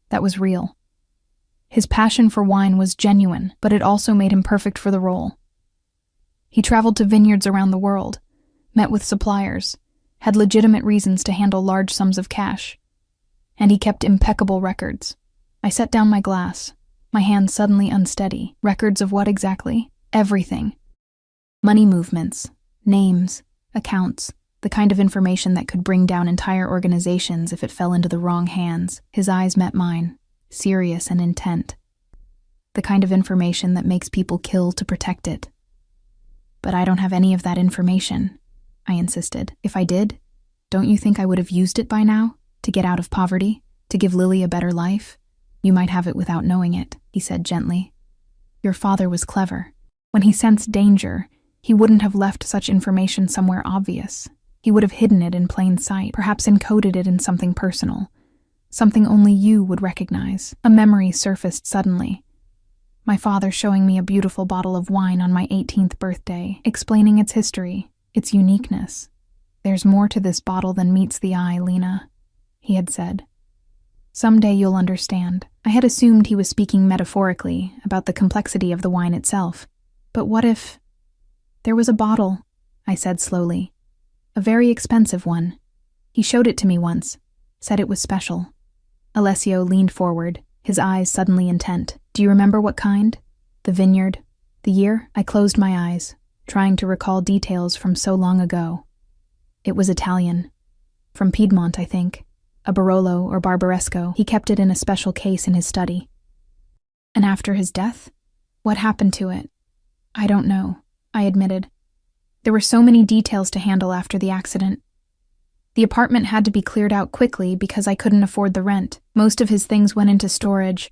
that was real. His passion for wine was genuine, but it also made him perfect for the role. He traveled to vineyards around the world, met with suppliers, had legitimate reasons to handle large sums of cash. And he kept impeccable records." I set down my glass, my hand suddenly unsteady. "Records of what exactly?" "Everything. Money movements, names, accounts, the kind of information that could bring down entire organizations if it fell into the wrong hands." His eyes met mine, serious and intent. "The kind of information that makes people kill to protect it." "But I don't have any of that information," I insisted. "If I did, don't you think I would have used it by now? To get out of poverty? To give Lily a better life? You might have it without knowing it," he said gently. "Your father was clever. When he sensed danger, he wouldn't have left such information somewhere obvious. He would have hidden it in plain sight, perhaps encoded it in something personal, something only you would recognize." A memory surfaced suddenly. My father showing me a beautiful bottle of wine on my 18th birthday, explaining its history, its uniqueness. "There's more to this bottle than meets the eye, Lena," he had said. "Someday you'll understand." I had assumed he was speaking metaphorically about the complexity of the wine itself. But what if... "There was a bottle," I said slowly. "A very expensive one. He showed it to me once, said it was special." Alessio leaned forward, his eyes suddenly intent. "Do you remember what kind? The vineyard? The year?" I closed my eyes, trying to recall details from so long ago. "It was Italian. From Piedmont, I think. A Barolo or Barbaresco. He kept it in a special case in his study." "And after his death? What happened to it?" "I don't know," I admitted. "There were so many details to handle after the accident. The apartment had to be cleared out quickly because I couldn't afford the rent. Most of his things went into storage,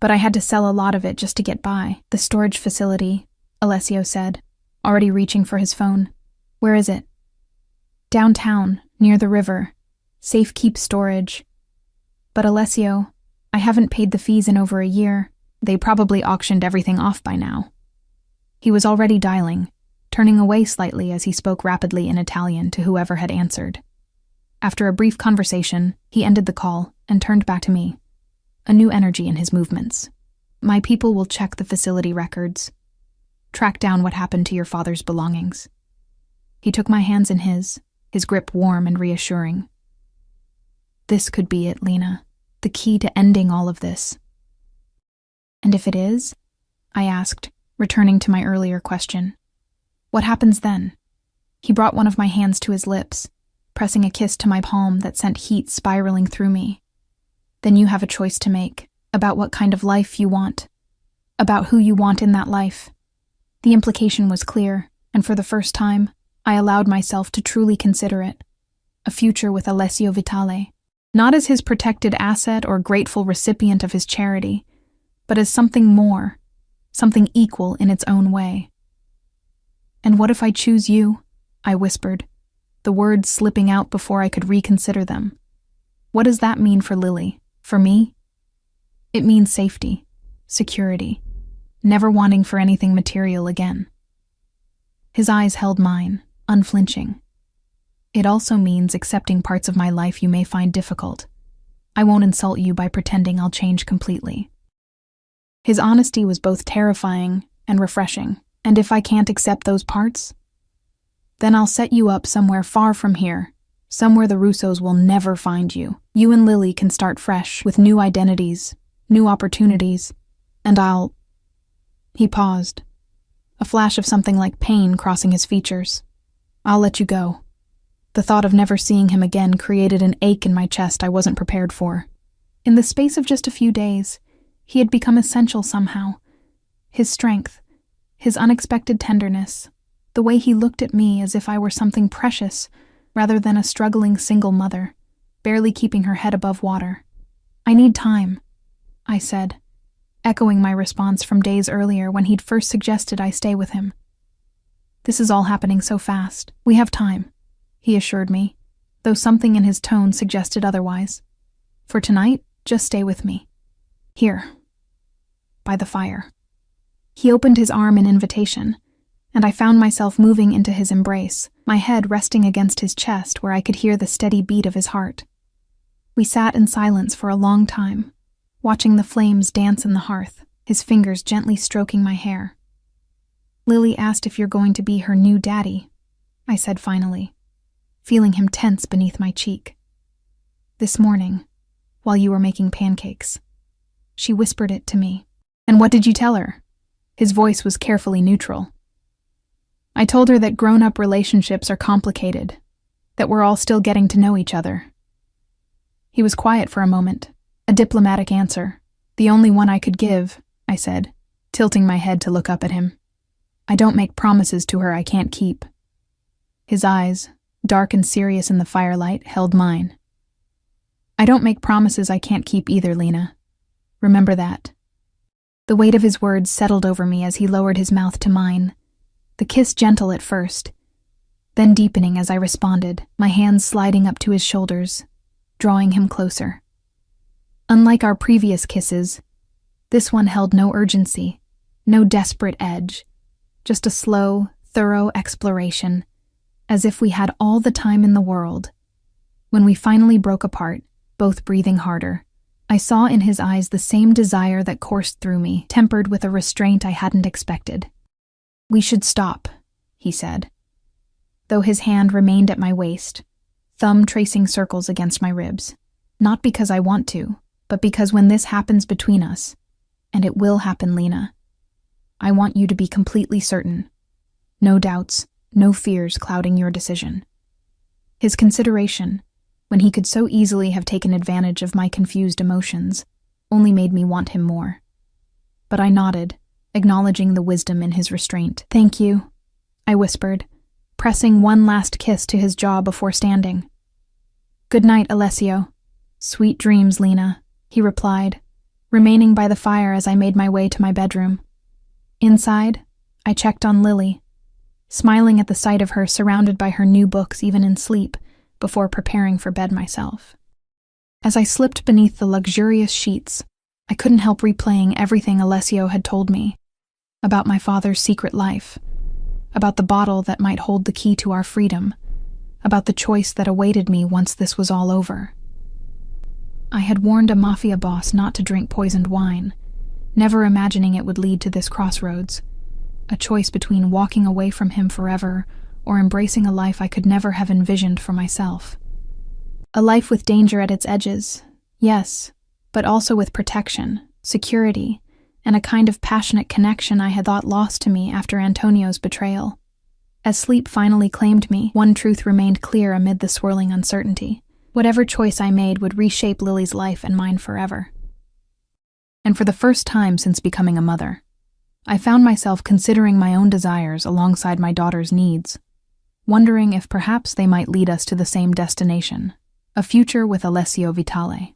but I had to sell a lot of it just to get by." "The storage facility," Alessio said, already reaching for his phone. "Where is it?" "Downtown, near the river. Safekeep storage." "But Alessio, I haven't paid the fees in over a year. They probably auctioned everything off by now." He was already dialing, turning away slightly as he spoke rapidly in Italian to whoever had answered. After a brief conversation, he ended the call and turned back to me, a new energy in his movements. "My people will check the facility records. Track down what happened to your father's belongings." He took my hands in his grip warm and reassuring. "This could be it, Lena. The key to ending all of this." "And if it is?" I asked, returning to my earlier question. What happens then? He brought one of my hands to his lips, pressing a kiss to my palm that sent heat spiraling through me. Then you have a choice to make about what kind of life you want, about who you want in that life. The implication was clear, and for the first time, I allowed myself to truly consider it. A future with Alessio Vitale, not as his protected asset or grateful recipient of his charity, but as something more, something equal in its own way. And what if I choose you? I whispered, the words slipping out before I could reconsider them. What does that mean for Lily? For me? It means safety, security, never wanting for anything material again. His eyes held mine, unflinching. It also means accepting parts of my life you may find difficult. I won't insult you by pretending I'll change completely. His honesty was both terrifying and refreshing, and if I can't accept those parts, then I'll set you up somewhere far from here, somewhere the Russos will never find you. You and Lily can start fresh with new identities, new opportunities, and I'll... He paused, a flash of something like pain crossing his features. I'll let you go. The thought of never seeing him again created an ache in my chest I wasn't prepared for. In the space of just a few days, he had become essential somehow. His strength, his unexpected tenderness, the way he looked at me as if I were something precious rather than a struggling single mother, barely keeping her head above water. I need time, I said, echoing my response from days earlier when he'd first suggested I stay with him. This is all happening so fast. We have time, he assured me, though something in his tone suggested otherwise. For tonight, just stay with me. Here, by the fire. He opened his arm in invitation, and I found myself moving into his embrace, my head resting against his chest where I could hear the steady beat of his heart. We sat in silence for a long time, watching the flames dance in the hearth, his fingers gently stroking my hair. Lily asked if you're going to be her new daddy, I said finally, feeling him tense beneath my cheek. This morning, while you were making pancakes. She whispered it to me. And what did you tell her? His voice was carefully neutral. I told her that grown-up relationships are complicated, that we're all still getting to know each other. He was quiet for a moment, a diplomatic answer, the only one I could give, I said, tilting my head to look up at him. I don't make promises to her I can't keep. His eyes, dark and serious in the firelight, held mine. I don't make promises I can't keep either, Lena. Remember that. The weight of his words settled over me as he lowered his mouth to mine, the kiss gentle at first, then deepening as I responded, my hands sliding up to his shoulders, drawing him closer. Unlike our previous kisses, this one held no urgency, no desperate edge, just a slow, thorough exploration, as if we had all the time in the world. When we finally broke apart, both breathing harder, I saw in his eyes the same desire that coursed through me, tempered with a restraint I hadn't expected. We should stop, he said, though his hand remained at my waist, thumb tracing circles against my ribs. Not because I want to, but because when this happens between us, and it will happen, Lena, I want you to be completely certain. No doubts, no fears clouding your decision. His consideration, when he could so easily have taken advantage of my confused emotions, only made me want him more. But I nodded, acknowledging the wisdom in his restraint. Thank you, I whispered, pressing one last kiss to his jaw before standing. Good night, Alessio. Sweet dreams, Lena, he replied, remaining by the fire as I made my way to my bedroom. Inside, I checked on Lily, smiling at the sight of her surrounded by her new books even in sleep, before preparing for bed myself. As I slipped beneath the luxurious sheets, I couldn't help replaying everything Alessio had told me about my father's secret life, about the bottle that might hold the key to our freedom, about the choice that awaited me once this was all over. I had warned a mafia boss not to drink poisoned wine, never imagining it would lead to this crossroads, a choice between walking away from him forever or embracing a life I could never have envisioned for myself. A life with danger at its edges, yes, but also with protection, security, and a kind of passionate connection I had thought lost to me after Antonio's betrayal. As sleep finally claimed me, one truth remained clear amid the swirling uncertainty. Whatever choice I made would reshape Lily's life and mine forever. And for the first time since becoming a mother, I found myself considering my own desires alongside my daughter's needs, wondering if perhaps they might lead us to the same destination, a future with Alessio Vitale.